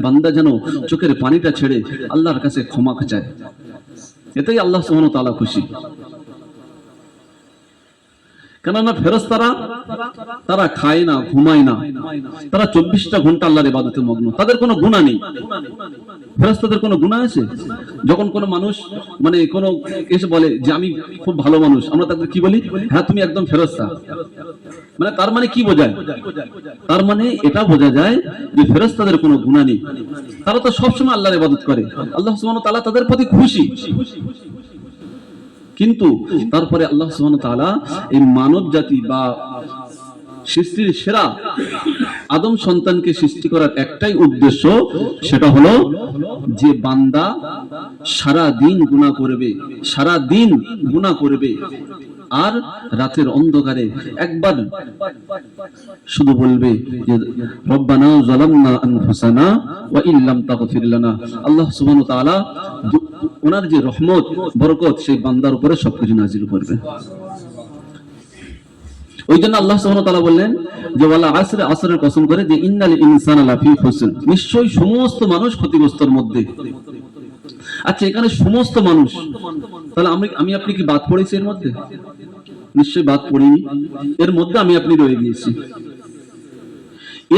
বান্দা যেন চোখের পানিটা ছেড়ে আল্লাহর কাছে ক্ষমা চায়। এতেই আল্লাহ সুবহানাহু ওয়া তাআলা খুশি। কেননা ফেরেশতারা তারা খায় না, ঘুমায় না, তারা 24টা ঘন্টা আল্লাহর ইবাদতে মগ্ন, তাদের কোনো গুনাহ নেই। ফেরেশতাদের কোনো গুনাহ আছে? যখন কোনো মানুষ মানে কোনো এসে বলে যে আমি খুব ভালো মানুষ, আমরা তাদের কি বলি? হ্যাঁ তুমি একদম ফেরেশতা। মানে তার মানে কি বোঝায়? তার মানে এটা বোঝা যায় যে ফেরেশতাদের কোনো গুনাহ নেই, তারা তো সবসময় আল্লাহর ইবাদত করে, আল্লাহ সুবহানাহু ওয়া তাআলা তাদের প্রতি খুশি। কিন্তু তারপরে আল্লাহ সুবহানাহু ওয়া তাআলা এই মানব জাতি বা সৃষ্টির সেরা আদম সন্তানকে সৃষ্টি করার একটাই উদ্দেশ্য, সেটা হলো যে বান্দা সারা দিন গুনাহ করবে, সারা দিন গুনাহ করবে, আর রাতের অন্ধকারে একবার শুধু বলবে যে রব্বানা যালামনা আনফুসানা ওয়া ইল্লাম তাগফির লানা, আল্লাহ সুবহানাহু ওয়া তাআলা ওনার যে রহমত বরকত সেই বান্দার উপরে সবকিছু নাজিল করবে। ওই জন্য আল্লাহ সুবহানাহু ওয়া তাআলা বললেন যে ওয়ালা আসরে, আসরের কসম করে যে ইন্নাল ইনসানা লাফি খুসর, নিশ্চয়ই সমস্ত মানুষ ক্ষতিগ্রস্তর মধ্যে। আচ্ছা, এখানে সমস্ত মানুষ, তাহলে আমি আপনি কি বাদ পড়েছি এর মধ্যে? নিশ্চয়ই বাদ পড়িনি, এর মধ্যে আমি আপনি রয়ে গিয়েছি।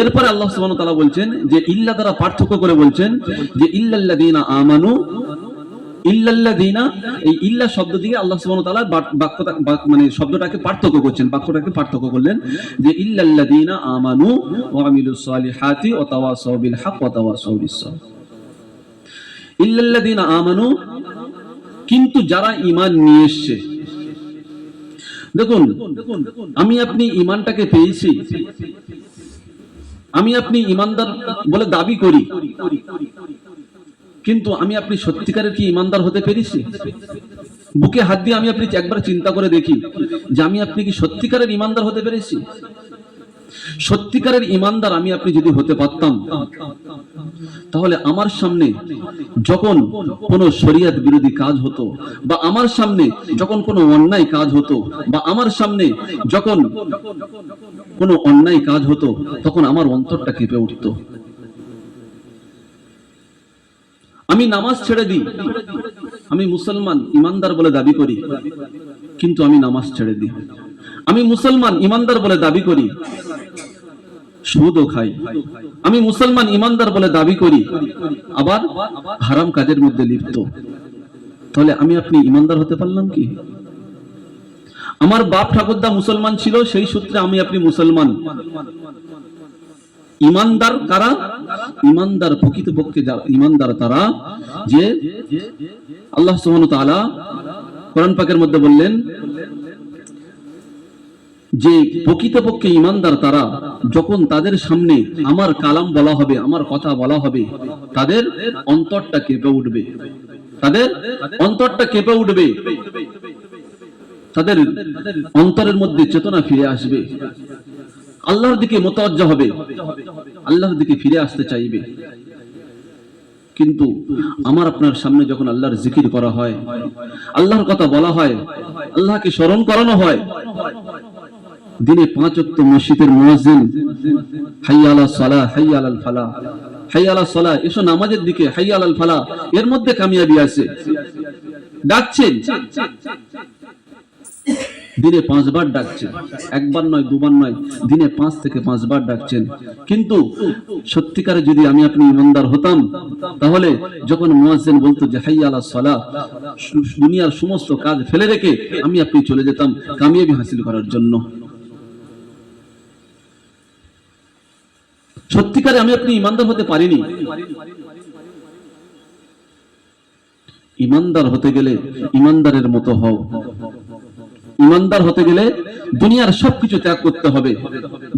এরপরে আল্লাহ সুবহানাহু ওয়া তাআলা বলছেন যে ইল্লা দ্বারা পার্থক্য করে বলছেন যে ইল্লাল্লাযীনা আমানু, ইল্লাল্লাযীনা, এই ইল্লা শব্দ দিয়ে আল্লাহ সুবহানাহু ওয়া তাআলা বাক্যটা মানে শব্দটাকে পার্থক্য করছেন, বাক্যটাকে পার্থক্য করলেন যে ইল্লাল্লাযীনা আমানু ওয়া আমিলুস সালিহাতি ওয়া তাওয়াসাউ বিল হক ওয়া তাওয়াসাউ বিস সাবর। ইল্লাল্লাযীনা আমানু, কিন্তু যারা ঈমান নিয়ে এসেছে। দেখুন, আমি আপনি ঈমানটাকে পেয়েছি, আমি আপনি ঈমানদার বলে দাবি করি, কিন্তু আমি আপনি সত্যিকারের কি ঈমানদার হতে পেরেছি? বুকে হাত দিয়ে আমি আপনি একবার চিন্তা করে দেখি যে আমি আপনি কি সত্যিকারের ঈমানদার হতে পেরেছি? সত্যিকারের ঈমানদার আমি আপনি যদি হতে পারতাম, তাহলে আমার সামনে যখন কোনো শরীয়ত বিরোধী কাজ হতো, বা আমার সামনে যখন কোনো অন্যায় কাজ হতো, বা আমার সামনে যখন কোনো অন্যায় কাজ হতো, তখন আমার অন্তরটা কেঁপে উঠত। আমি নামাজ ছেড়ে দিই, আমি মুসলমান ঈমানদার বলে দাবি করি, কিন্তু আমি নামাজ ছেড়ে দিই। আমি মুসলমান ঈমানদার বলে দাবি করি, সুদও খাই। আমি মুসলমান ঈমানদার বলে দাবি করি, আবার হারাম কাজের মধ্যে লিপ্ত। তাহলে আমি আপনি ঈমানদার হতে পারলাম কি? আমার বাপ ঠাকুরদা মুসলমান ছিল, সেই সূত্রে আমি আপনি মুসলমান। ঈমানদার কারা? ঈমানদার প্রকৃতপক্ষে যারা ঈমানদার তারা, যে আল্লাহ সুবহানাহু ওয়া তাআলা কোরআন পাকের মধ্যে বললেন যে প্রকৃতপক্ষে ঈমানদার তারা, যখন তাদের সামনে আমার কালাম বলা হবে, আমার কথা বলা হবে, তাদের অন্তরটা কেঁপে উঠবে, তাদের অন্তরটা কেঁপে উঠবে, তাদের অন্তরের মধ্যে চেতনা ফিরে আসবে, আল্লাহর দিকে মুতাওয়াজ্জা হবে, আল্লাহর দিকে ফিরে আসতে চাইবে। কিন্তু আমার আপনার সামনে যখন আল্লাহর জিকির করা হয়, আল্লাহর কথা বলা হয়, আল্লাহকে স্মরণ করানো হয়, দিনে 5 ওয়াক্ত মসজিদের মুয়াজ্জিন হাইয়া আলাস সালাহ, হাইয়া আলাল ফালাহ, হাইয়া আলাস সালাহ, এসো নামাজের দিকে, হাইয়া আলাল ফালাহ, এর মধ্যে কামিয়াবি আছে। ডাকছেন, দিনে 5 বার ডাকছেন, একবার নয়, দুবার নয়, দিনে 5 থেকে 5 বার ডাকছেন। কিন্তু সত্যিকারে যদি আমি আপনি ঈমানদার হতাম, তাহলে যখন মুয়াজ্জিন বলতো যে হাইয়া আলাস সালাহ, দুনিয়ার সমস্ত কাজ ফেলে রেখে আমি আপনি চলে যেতাম কামিয়াবি হাসিল করার জন্য। সত্যিকারে আমি আপনি ঈমানদার হতে পারিনি। ঈমানদার হতে গেলে ঈমানদারের মতো হও। ঈমানদার হতে গেলে দুনিয়ার সবকিছু ত্যাগ করতে হবে,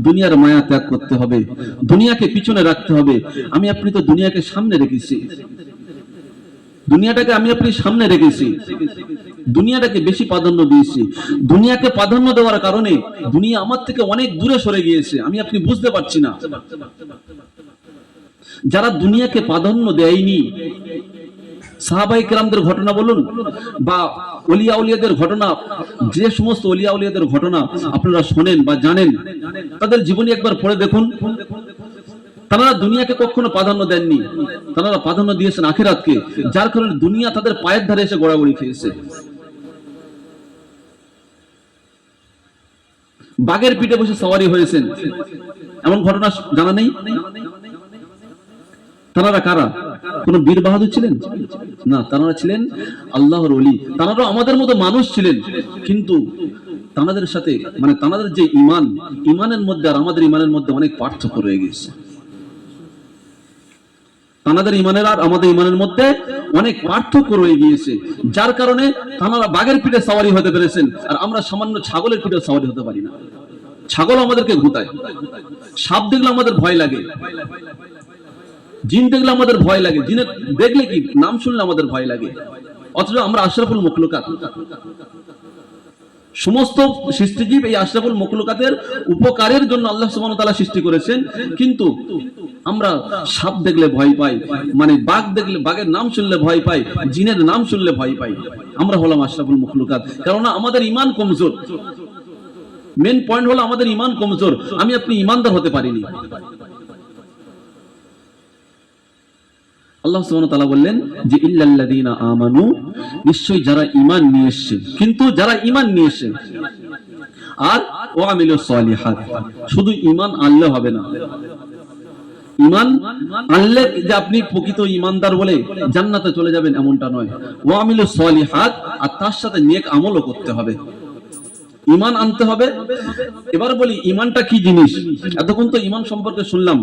দুনিয়ার মায়া ত্যাগ করতে হবে, দুনিয়াকে পিছনে রাখতে হবে। আমি আপনি তো দুনিয়াকে সামনে রেখেছি, দুনিয়াটাকে আমি আপনি সামনে রেখেছি, দুনিয়াটাকে বেশি প্রাধান্য দিয়েছি। দুনিয়াকে প্রাধান্য দেওয়ার কারণে দুনিয়া আমার থেকে অনেক দূরে সরে গিয়েছে, আমি আপনি বুঝতে পারছি না। যারা দুনিয়াকে প্রাধান্য দেয়নি, সাহাবায়ে কেরামদের ঘটনা বলুন বা ওলিয়া উলিয়াদের ঘটনা, যে সমস্ত ওলিয়া উলিয়াদের ঘটনা আপনারা শোনেন বা জানেন, তাদের জীবনী একবার পড়ে দেখুন। তারা দুনিয়াকে কখনো প্রাধান্য দেননি, তারা প্রাধান্য দিয়েছেন আখিরাতকে, যার কারণে দুনিয়া তাদের পায়ের ধারে এসে গড়াগড়ি খেয়েছে। বাঘের পিঠে বসে সওয়ারি হয়েছেন, এমন ঘটনা জানা নেই? তারা কারা? কোন বীর বাহাদুর ছিলেন না, তারা ছিলেন আল্লাহর ওলি। তারাও আমাদের মতো মানুষ ছিলেন, কিন্তু তাদের সাথে মানে তাদের যে ঈমান, ঈমানের মধ্যে আর আমাদের ঈমানের মধ্যে অনেক পার্থক্য রয়ে গেছে। তাদের ঈমানের আর আমাদের ঈমানের মধ্যে অনেক পার্থক্য রয়ে গিয়েছে, যার কারণে তারা বাঘের পিঠে সওয়ারি হতে পেরেছেন, আর আমরা সামান্য ছাগলের পিঠে সওয়ারি হতে পারি না। ছাগল আমাদেরকে ঘুতায়, সাপ দেখলে আমাদের ভয় লাগে, জিন দেখলে আমাদের ভয় লাগে, জিনের দেখলে কি নাম শুনলে আমাদের ভয় লাগে, অথচ আমরা আশরাফুল মাখলুকাত। সমস্ত সৃষ্টিজীব এই আশরাফুল মখলুকাতের উপকারের জন্য আল্লাহ সুবহানাহু ওয়া তাআলা সৃষ্টি করেছেন। কিন্তু আমরা সাপ দেখলে ভয় পাই, মানে বাঘ দেখলে, বাঘের নাম শুনলে ভয় পাই, জিনের নাম শুনলে ভয় পাই। আমরা হলাম আশরাফুল মখলুকাত, কারণ আমাদের ঈমান কমজোর। মেন পয়েন্ট হলো আমাদের ঈমান কমজোর, আমি আপনি ঈমানদার হতে পারিনি। আল্লাহ সুবহানাহু ওয়া তাআলা বললেন যে ইল্লাল্লাযীনা আমানু, নিশ্চয়ই যারা ঈমান নিয়ে এসেছে, কিন্তু যারা ঈমান নিয়ে এসেছে আর ওয়া আমিলুস সালিহাত, শুধু ঈমান আনলে হবে না। ঈমান আনলে যে আপনি প্রকৃত ঈমানদার বলে জান্নাতে চলে যাবেন এমনটা নয়। ওয়া আমিলুস সালিহাত, আর তার সাথে নেক আমলও করতে হবে। ঈমান আনতে হবে। এবার বলি ঈমানটা কি জিনিস? এতক্ষণ তো ঈমান সম্পর্কে শুনলাম,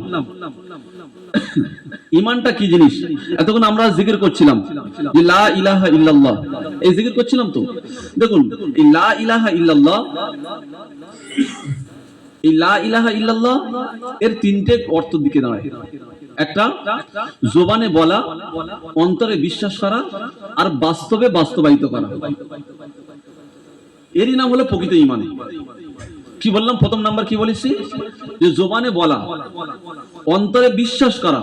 ঈমানটা কি জিনিস? এতক্ষণ আমরা জিকির করছিলাম যে লা ইলাহা ইল্লাল্লাহ, এই জিকির করছিলাম তো। দেখুন এই লা ইলাহা ইল্লাল্লাহ, এই লা ইলাহা ইল্লাল্লাহ এর তিনটে অর্থ দিকে দাঁড়ায়। একটা জবানে বলা, অন্তরে বিশ্বাস করা, আর বাস্তবে বাস্তবায়িত করা। এরই নাম হলো প্রকৃত ঈমান। কি বললাম? প্রথম নাম্বার কি বলেছি? যে জবানে বলা, অন্তরে বিশ্বাস করা,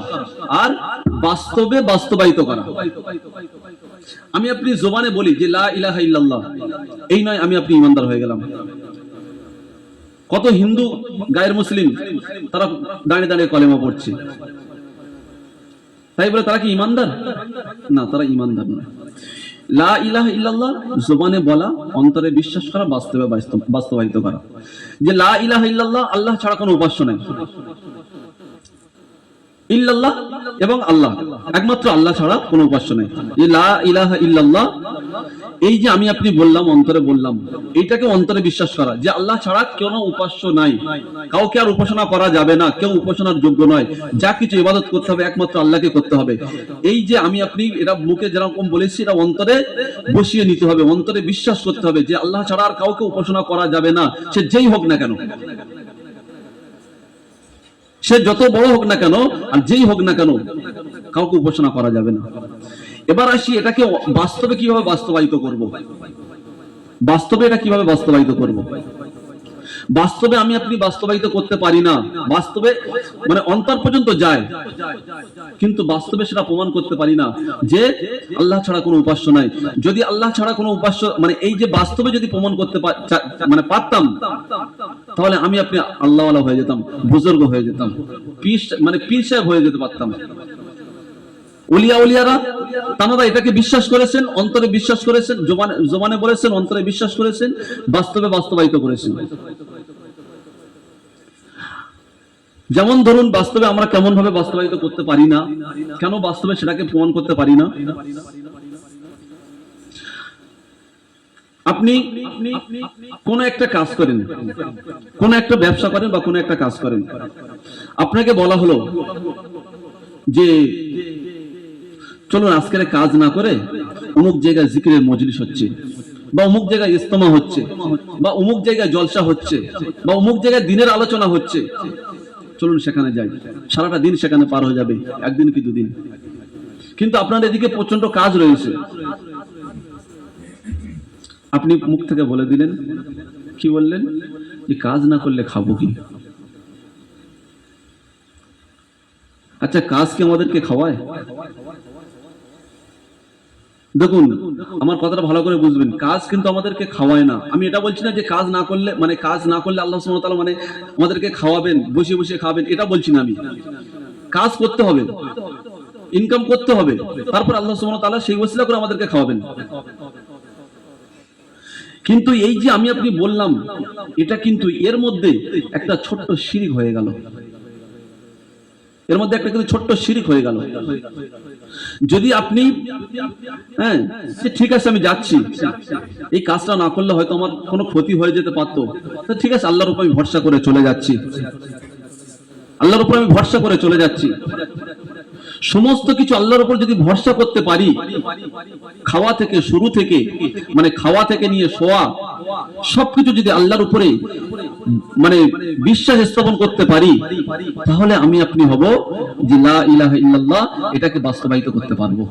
আর বাস্তবে বাস্তবায়িত করা। আমি আপনি জবানে বলি যে লা ইলাহা ইল্লাল্লাহ, এই নয় আমি আপনি ঈমানদার হয়ে গেলাম। কত হিন্দু গায়ের মুসলিম তারা দাঁড়িয়ে দাঁড়িয়ে কলেমা পড়ছে, তাই বলে তারা কি ঈমানদার? না, তারা ঈমানদার নয়। লা ইলাহা ইল্লাল্লাহ জবানে বলা, অন্তরে বিশ্বাস করা, বাস্তবে বাস্তবায়িত করা। যে লা ইলাহা ইল্লাল্লাহ, আল্লাহ ছাড়া কোনো উপাস্য নাই। ইল্লাল্লাহ এবং আল্লাহ, একমাত্র আল্লাহ ছাড়া কোনো উপাস্য নাই। যে লা ইলাহা ইল্লাল্লাহ, এই যে আমি আপনি বললাম, অন্তরে বললাম, এইটাকে অন্তরে বিশ্বাস করা যে আল্লাহ ছাড়া কোনো উপাস্য নাই, কাউকে আর উপাসনা করা যাবে না, কেউ উপাসনার যোগ্য নয়, যা কিছু ইবাদত করতে হবে একমাত্র আল্লাহকে করতে হবে। এই যে আমি আপনি এটা মুখে যেরকম বলেছি, এটা অন্তরে বসিয়ে নিতে হবে, অন্তরে বিশ্বাস করতে হবে যে আল্লাহ ছাড়া আর কাউকে উপাসনা করা যাবে না, সে যেই হোক না কেন, সে যত বড় হোক না কেন আর যেই হোক না কেন, কাউকে উপাসনা করা যাবে না। এবার আসি এটাকে বাস্তবে কিভাবে বাস্তবায়িত করব। বাস্তবে এটা কিভাবে বাস্তবায়িত করব? বাস্তবে আমি আপনি বাস্তবায়িত করতে পারি না। বাস্তবে মানে অন্তর পর্যন্ত যায়, কিন্তু বাস্তবে সেটা প্রমাণ করতে পারি না যে আল্লাহ ছাড়া কোনো উপাস্য নাই। যদি আল্লাহ ছাড়া কোনো উপাস্য, মানে এই যে বাস্তবে যদি প্রমাণ করতে মানে পারতাম, তাহলে আমি আপনি আল্লাহওয়ালা হয়ে যেতাম, বুজুর্গ হয়ে যেতাম, পীর সাহেব হয়ে যেতে পারতাম। উলিয়ারা তারা এটাকে বিশ্বাস করেছেন, অন্তরে বিশ্বাস করেছেন, জবানে বলেছেন, অন্তরে বিশ্বাস করেছেন, বাস্তবে বাস্তবায়িত করেছেন। যেমন ধরুন বাস্তবে আমরা কেমন ভাবে বাস্তবায়িত করতে পারি না, কেন বাস্তবে সেটাকে প্রমাণ করতে পারি না? আপনি কোন একটা কাজ করেন, কোন একটা ব্যবসা করেন বা কোন একটা কাজ করেন, আপনাকে বলা হলো যে চলুন আজকের কাজ না করে অমুক জায়গায় জিকিরের মজলিস হচ্ছে, বা অমুক জায়গায় ইজতেমা হচ্ছে, বা অমুক জায়গায় জলসা হচ্ছে, বা অমুক জায়গায় দিনের আলোচনা হচ্ছে, চলুন সেখানে যাই। সারাটা দিন সেখানে পার হয়ে যাবে, একদিন কি দুদিন। কিন্তু আপনার এদিকে প্রচন্ড কাজ রয়েছে, আপনি মুখ থেকে বলে দিলেন, কি বললেন? যে কাজ না করলে খাবো কি? আচ্ছা, কাজ কি আমাদেরকে খাওয়ায়? দেখুন আমার কথাটা ভালো করে বুঝবেন, কাজ কিন্তু আমাদেরকে খাওয়ায় না। আমি এটা বলছি না যে কাজ না করলে, মানে কাজ না করলে আল্লাহ সুবহানাহু ওয়া তাআলা মানে আমাদেরকে খাওয়াবেন, বসে বসে খাওয়াবেন, এটা বলছি না আমি। কাজ করতে হবে, ইনকাম করতে হবে, তারপর আল্লাহ সুবহানাহু ওয়া তাআলা সেই ওসিলা করে আমাদেরকে খাওয়াবেন। কিন্তু এই যে আমি আপনি বললাম, এটা কিন্তু এর মধ্যে একটা ছোট্ট শিরক হয়ে গেল, এর মধ্যে একটা কিন্তু ছোট্ট শিরক হয়ে গেল। যদি আপনি হ্যাঁ ঠিক আছে আমি যাচ্ছি, এই কাজটা না করলে হয়তো আমার কোনো ক্ষতি হয়ে যেতে পারতো, ঠিক আছে আল্লাহর উপর আমি ভরসা করে চলে যাচ্ছি, আল্লাহর উপর আমি ভরসা করে চলে যাচ্ছি। সমস্ত কিছু আল্লাহর উপর যদি ভরসা করতে পারি, খাওয়া থেকে শুরু থেকে, মানে খাওয়া থেকে নিয়ে শোয়া সবকিছু যদি আল্লাহর উপরে মানে বিশ্বাস স্থাপন করতে পারি, তাহলে আমি আপনি হব যে লা ইলাহা ইল্লাল্লাহ, এটাকে বাস্তবায়িত করতে পারবো।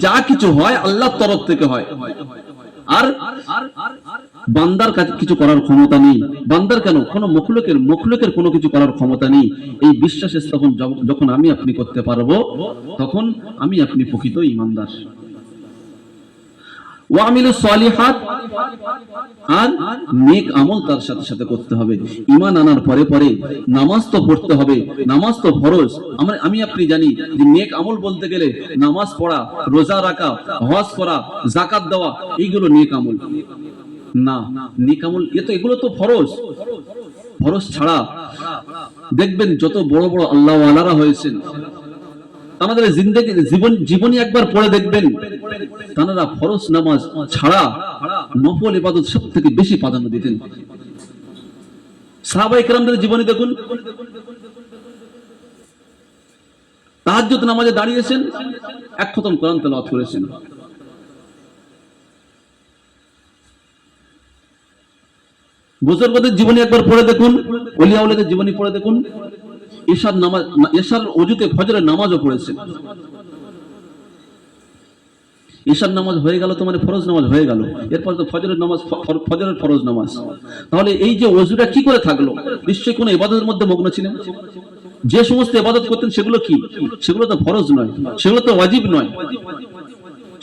যা কিছু হয় আল্লাহর তরফ থেকে হয়, আর বান্দার কাছে কিছু করার ক্ষমতা নেই, বান্দার কেন কোনো মখলুকের কোনো কিছু করার ক্ষমতা নেই। এই বিশ্বাস স্থাপন যখন আমি আপনি করতে পারবো, তখন আমি আপনি প্রকৃত ঈমানদার। ওয়ামিলুস সালিহাত, আর নেক আমল তার সাথে সাথে করতে হবে। ঈমান আনার পরে পরে নামাজ তো পড়তে হবে, নামাজ তো ফরজ। আমি আপনি জানি যে নেক আমল বলতে গেলে নামাজ পড়া, রোজা রাখা, হজ করা, যাকাত দেওয়া, এইগুলো নেক আমল না। নেক আমল এগুলো তো ফরজ। ফরজ ছাড়া দেখবেন যত বড় বড় আল্লাহ ওয়ালারা হয়েছেন, আমাদের জীবনী একবার পড়ে দেখবেন, তারা ফরজ নামাজ ছাড়া নফল ইবাদত সব থেকে বেশি প্রাধান্য দিতেন। সাহাবায়ে কেরামদের জীবনী দেখুন, তাহাজ্জুদ নামাজে দাঁড়িয়েছেন, এক খতম কোরআন তেলাওয়াত করেছেন। বুজুর্গদের জীবনী একবার পড়ে দেখুন, ওলিয়া উলিয়াদের জীবনী পড়ে দেখুন, এশার ওযুতে ফজরের নামাজও পড়েছেন। এশার নামাজ হয়ে গেল তো মানে ফরজ নামাজ হয়ে গেল, এরপর তো ফজরের নামাজ, ফজরের ফরজ নামাজ। তাহলে এই যে ওযুটা কি করে থাকলো? নিশ্চয়ই কোনো ইবাদতের মধ্যে মগ্ন ছিলেন। যে সমস্ত ইবাদত করতেন সেগুলো কি? সেগুলো তো ফরজ নয়, সেগুলো তো ওয়াজিব নয়,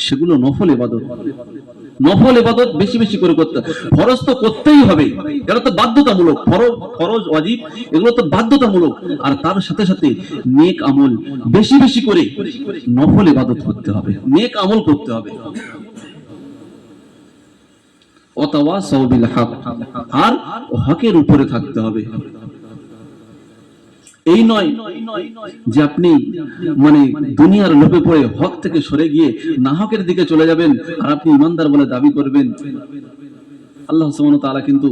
সেগুলো নফল ইবাদত। নফল ইবাদত বেশি বেশি করে করতে, ফরজ তো করতেই হবে, এটা তো বাধ্যতামূলক। ফরজ ওয়াজিব এগুলো তো বাধ্যতামূলক, আর তার সাথে সাথে নেক আমল বেশি বেশি করে নফল ইবাদত করতে হবে, নেক আমল করতে হবে। ওয়াতাওয়াসাউ বিল হক, আর হকের উপরে থাকতে হবে। এই নয় যে আপনি মানে দুনিয়ার লোভে পড়ে হক থেকে সরে গিয়ে নাহকের দিকে চলে যাবেন আর আপনি ঈমানদার বলে দাবি করবেন। আল্লাহ সুবহানাহু ওয়া তাআলা কিন্তু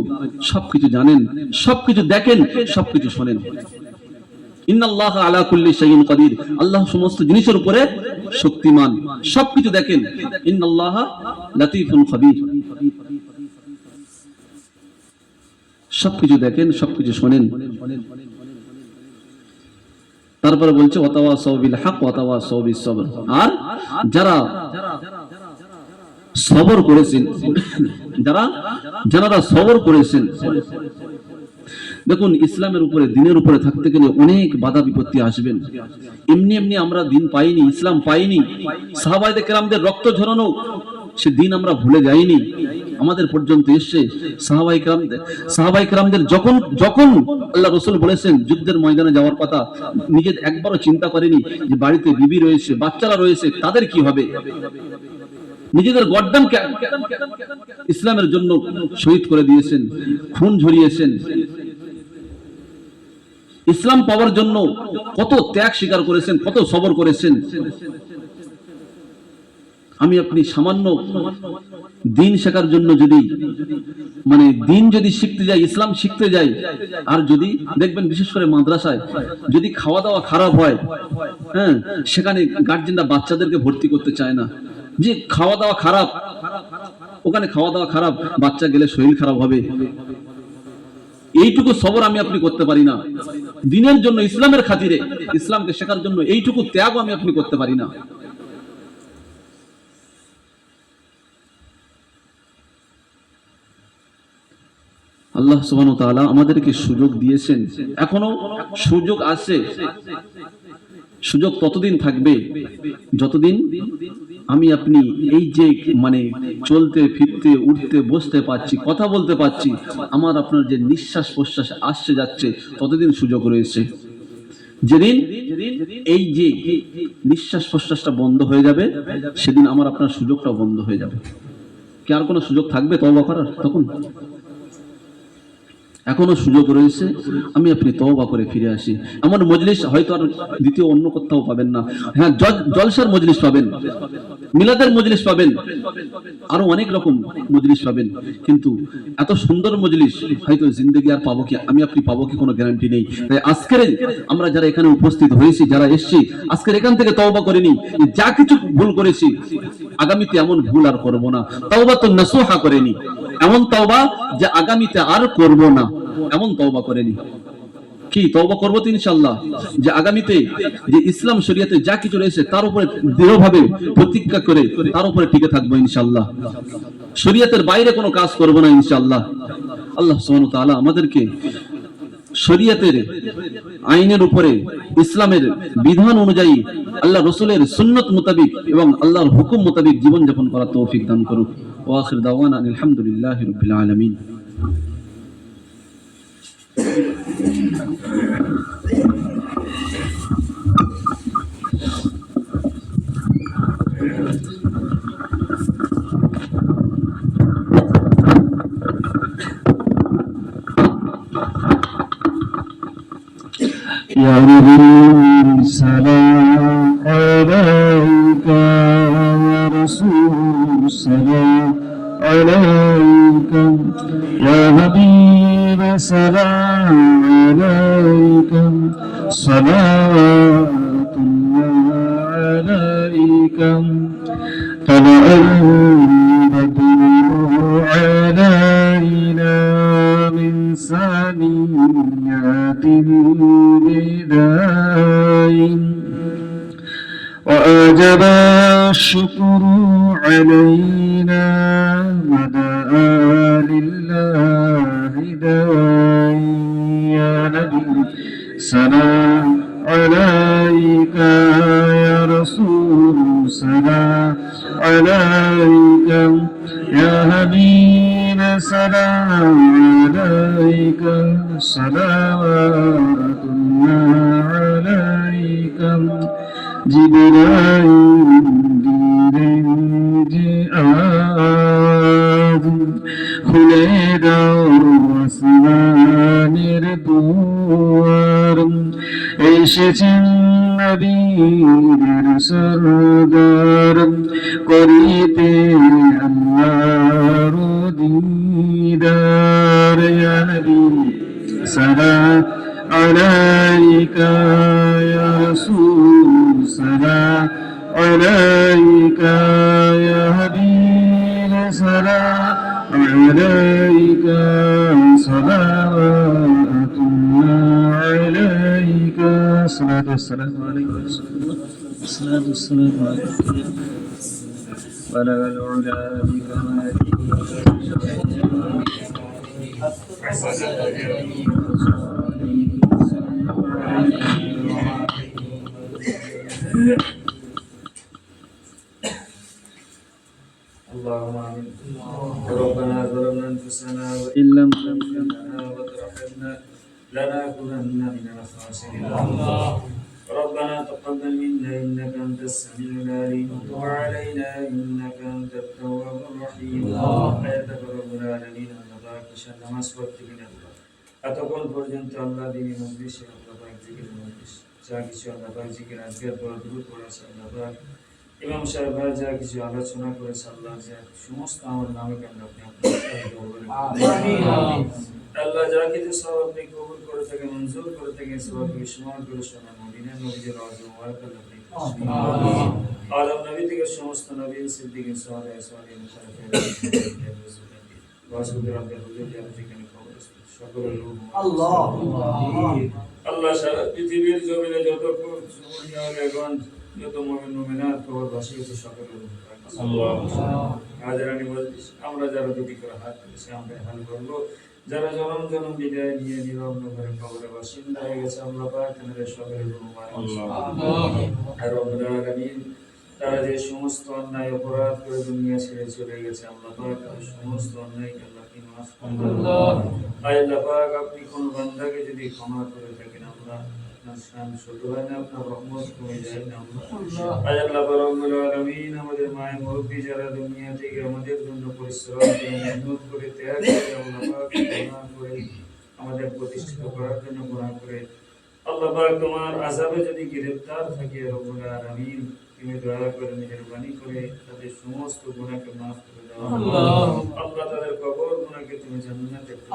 সবকিছু জানেন, সবকিছু দেখেন, সবকিছু শোনেন। ইন্নাল্লাহা আলা কুল্লি শাইইন কাদির, আল্লাহ সমস্ত জিনিসের উপরে শক্তিমান, সবকিছু দেখেন। ইন্নাল্লাহা লাতীফুন খাবীর, সবকিছু দেখেন, সবকিছু শোনেন। তারপরে বলছে ওয়াতাওয়াসাউ বিল হক ওয়াতাওয়াসাউ বিস সবর, আর যারা সবর করেছেন, যারা সবর করেছেন। দেখুন, ইসলামের উপরে, দিনের উপরে থাকতে গেলে অনেক বাধা বিপত্তি আসবেন। এমনি এমনি আমরা দিন পাইনি, ইসলাম পাইনি। সাহাবায়ে কেরামদের রক্ত ঝরানো সে দিন আমরা ভুলে যাইনি, আমাদের পর্যন্ত এসে। সাহাবায়ে কেরামদের যখন আল্লাহ রাসূল বলেছেন যুদ্ধের ময়দানে যাওয়ার কথা, নিজের একবারও চিন্তা করেনি যে বাড়িতে বিবি রয়েছে, বাচ্চারা রয়েছে, তাদের কি হবে। নিজেদের গর্দানকে ইসলামের জন্য শহীদ করে দিয়েছেন, খুন ঝরিয়েছেন। ইসলাম পাওয়ার জন্য কত ত্যাগ স্বীকার করেছেন, কত সবর করেছেন। আমি আপনি সামান্য দিন শেখার জন্য যদি দিন যদি শিখতে যাই, ইসলাম শিখতে যাই, আর যদি দেখবেন বিশেষ করে মাদ্রাসায় যদি খাওয়া দাওয়া খারাপ হয়, হ্যাঁ, সেখানে গার্জেনরা বাচ্চাদেরকে ভর্তি করতে চায় না, যে খাওয়া দাওয়া খারাপ, ওখানে খাওয়া দাওয়া খারাপ, বাচ্চা গেলে শরীর খারাপ হবে। এইটুকু সবর আমি আপনি করতে পারি না দিনের জন্য, ইসলামের খাতিরে, ইসলামকে শেখার জন্য এইটুকু ত্যাগ আমি আপনি করতে পারি না। আল্লাহ সুবহানাহু ওয়া তাআলা আমাদেরকে সুযোগ দিয়েছেন, এখনো সুযোগ আছে। সুযোগ ততদিন থাকবে যতদিন আমি আপনি এই যে চলতে ফিরতে, উঠতে বসতে পারছি, কথা বলতে পারছি, আমার আপনার যে নিঃশ্বাস প্রশ্বাস আসছে যাচ্ছে, ততদিন সুযোগ রয়েছে। যেদিন এই যে নিঃশ্বাস প্রশ্বাসটা বন্ধ হয়ে যাবে, সেদিন আমার আপনার সুযোগটাও বন্ধ হয়ে যাবে। কি আর কোনো সুযোগ থাকবে তওবা করার? তখন এখনো সুযোগ রয়েছে, আমি আপনি তওবা করে ফিরে আসি। এমন মজলিস হয়তো আর দ্বিতীয় অন্য কোথাও পাবেন না। হ্যাঁ, জলসার মজলিস পাবেন, মিলাদের মজলিস পাবেন, আরো অনেক রকম মজলিস পাবেন, কিন্তু এত সুন্দর মজলিস হয়তো জিন্দেগি আর পাবো কি, আমি আপনি পাবো কি, কোনো গ্যারান্টি নেই। তাই আজকের আমরা যারা এখানে উপস্থিত হয়েছি, যারা এসেছি, আজকের এখান থেকে তওবা করে নিই, যা কিছু ভুল করেছি আগামীতে এমন ভুল আর করবো না। তওবা তো নাসুহা করে নিই, এমন তওবা যে আগামীতে আর করব না, এমন তওবা করে নি। কি তওবা করবো তো ইনশাআল্লাহ, যে আগামীতে যে ইসলাম শরীয়তে যা কিছু রয়েছে তার উপরে দৃঢ়ভাবে প্রতিজ্ঞা করে তার উপরে টিকে থাকবো ইনশাআল্লাহ। শরীয়তের বাইরে কোনো কাজ করবো না ইনশাআল্লাহ। আল্লাহ সুবহানাহু ওয়া তাআলা আমাদেরকে শরীয়তের আইনের উপরে ইসলামের বিধান অনুযায়ী আল্লাহ রসুলের সুন্নত মোতাবিক এবং আল্লাহর হুকুম মোতাবিক জীবন যাপন করার তৌফিক দান করুক। ওয়া আখির দাওয়ানা আলহামদুলিল্লাহি রাব্বিল আলামিন। يا نبي السلام عليك يا رسول السلام عليك يا حبيب السلام عليك صلاة الله عليك طلع البدر علينا من ثنيات البداية وأجب الشكر علينا مدى لله داعي يا نبي سلام عليك يا رسول سلام عليك يا حبيب سلام عليك صلوات الله عليك جبرائيل جئاد খুলে দাও আসমানের দুয়ার এসেছেন নবীর সরদার করিতে আল্লাহর দিদার ইয়া নবী সালাম আলাইকা ইয়া রাসূল সালাম আলাইকা ইয়া হাবিব সালাম عليك صلوات الله عليك الصلاة والسلام عليك الصلاة والسلام عليك بلغ العلا اللهم آمين. ربنا ظلمنا أنفسنا وإن لم تغفر لنا وترحمنا لنكونن من الخاسرين. ربنا تقبل منا إنك أنت السميع العليم وتب علينا إنك أنت التواب الرحيم. حياتك رب العالمين আল্লাহ কিশোর নামাজ পড়তে গেলে এতক্ষণ পর্যন্ত আল্লাহ দিনী মজলিসে আল্লাহ পাক জিকির মজলিস যা কিছু আল্লাহ পাক জিকির আজকের দোয়া দরুদ পড়েছে আল্লাহ পাক ইমাম সাহেব যা কিছু আলোচনা করেছে আল্লাহ যে সমস্ত আমার নামে কেন আপনি আল্লাহ যা কিছু সব আপনি কবুল করে থেকে মঞ্জুর করে থেকে সব বিস্ময় করে শোনা মদিনা নবীর রাজু ওয়াকাল আপনি আদম নবী থেকে সমস্ত নবী সিদ্দিক সাহেব সাহেব ওয়াসুদের আব্দুল হুজুর যেখানে কবর সকলের আল্লাহ আল্লাহ সারা পৃথিবীর জমিনে যত মুমিন যত মুমিন মুমিনাত কবর বাসী হচ্ছে সকলের আল্লাহ হাজারানি মজলিস আমরা যারা দুটি করে হাত তুলেছি আমরা হাল করবো যারা জনম জনম বিদায় নিয়ে নিরগ্ন করে কবরে বাসিন্দা হয়ে গেছে আল্লাহ পাক তাদের সকলের আর রব্বুল আলামিন তারা যে সমস্ত অন্যায় অপরাধ করে দুনিয়া ছেড়ে চলে গেছে আল্লাহ পাক তাদের সমস্ত অন্যায়কে আল্লাহ কি মাফ করুন আল্লাহ পাক আপনি কোন বান্দাকে যদি ক্ষমা করে থাকেন আল্লাহ আপনার শান ছোট হয় না আপনার রহমত কমে যায় না আল্লাহ রব্বুল আলামিন আমাদের মায়ের মুরব্বি যারা দুনিয়া থেকে আমাদের জন্য পরিশ্রম করে মেহনত করে ত্যাগ করে আল্লাহ পাক ক্ষমা করে আমাদের প্রতিষ্ঠিত করার জন্য গুনাহ করে আল্লাহ পাক তোমার আযাবে যদি গ্রেফতার থাকে রব্বুল আলামিন তুমি দয়া করে মেহেরবানি করে তাদের সমস্ত গুনাহকে মাফ করে দাও আল্লাহ তাদের কবর গুনাহকে তুমি জান্নাতে আল্লাহ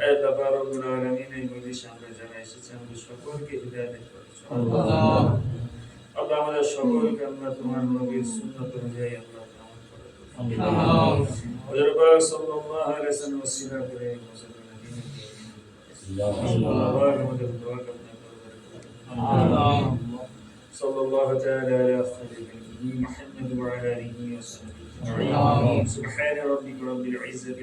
আল্লাহ রব্বুল আলামিন এই মজলিসে আমরা যারা এসেছি আমাদের সকলকে হিদায়াত করো আল্লাহ আল্লাহ আমাদের সকলকে আল্লাহ তোমার নবীর সুন্নাত অনুযায়ী আল্লাহ আমল করো আল্লাহ হযরত সাল্লাল্লাহু আলাইহি ওয়াসাল্লাম ওসিলা করে মুসলমানদের صلى الله تعالى على خير محمد وعلى آله وصحبه أجمعين. سبحان ربك رب العزة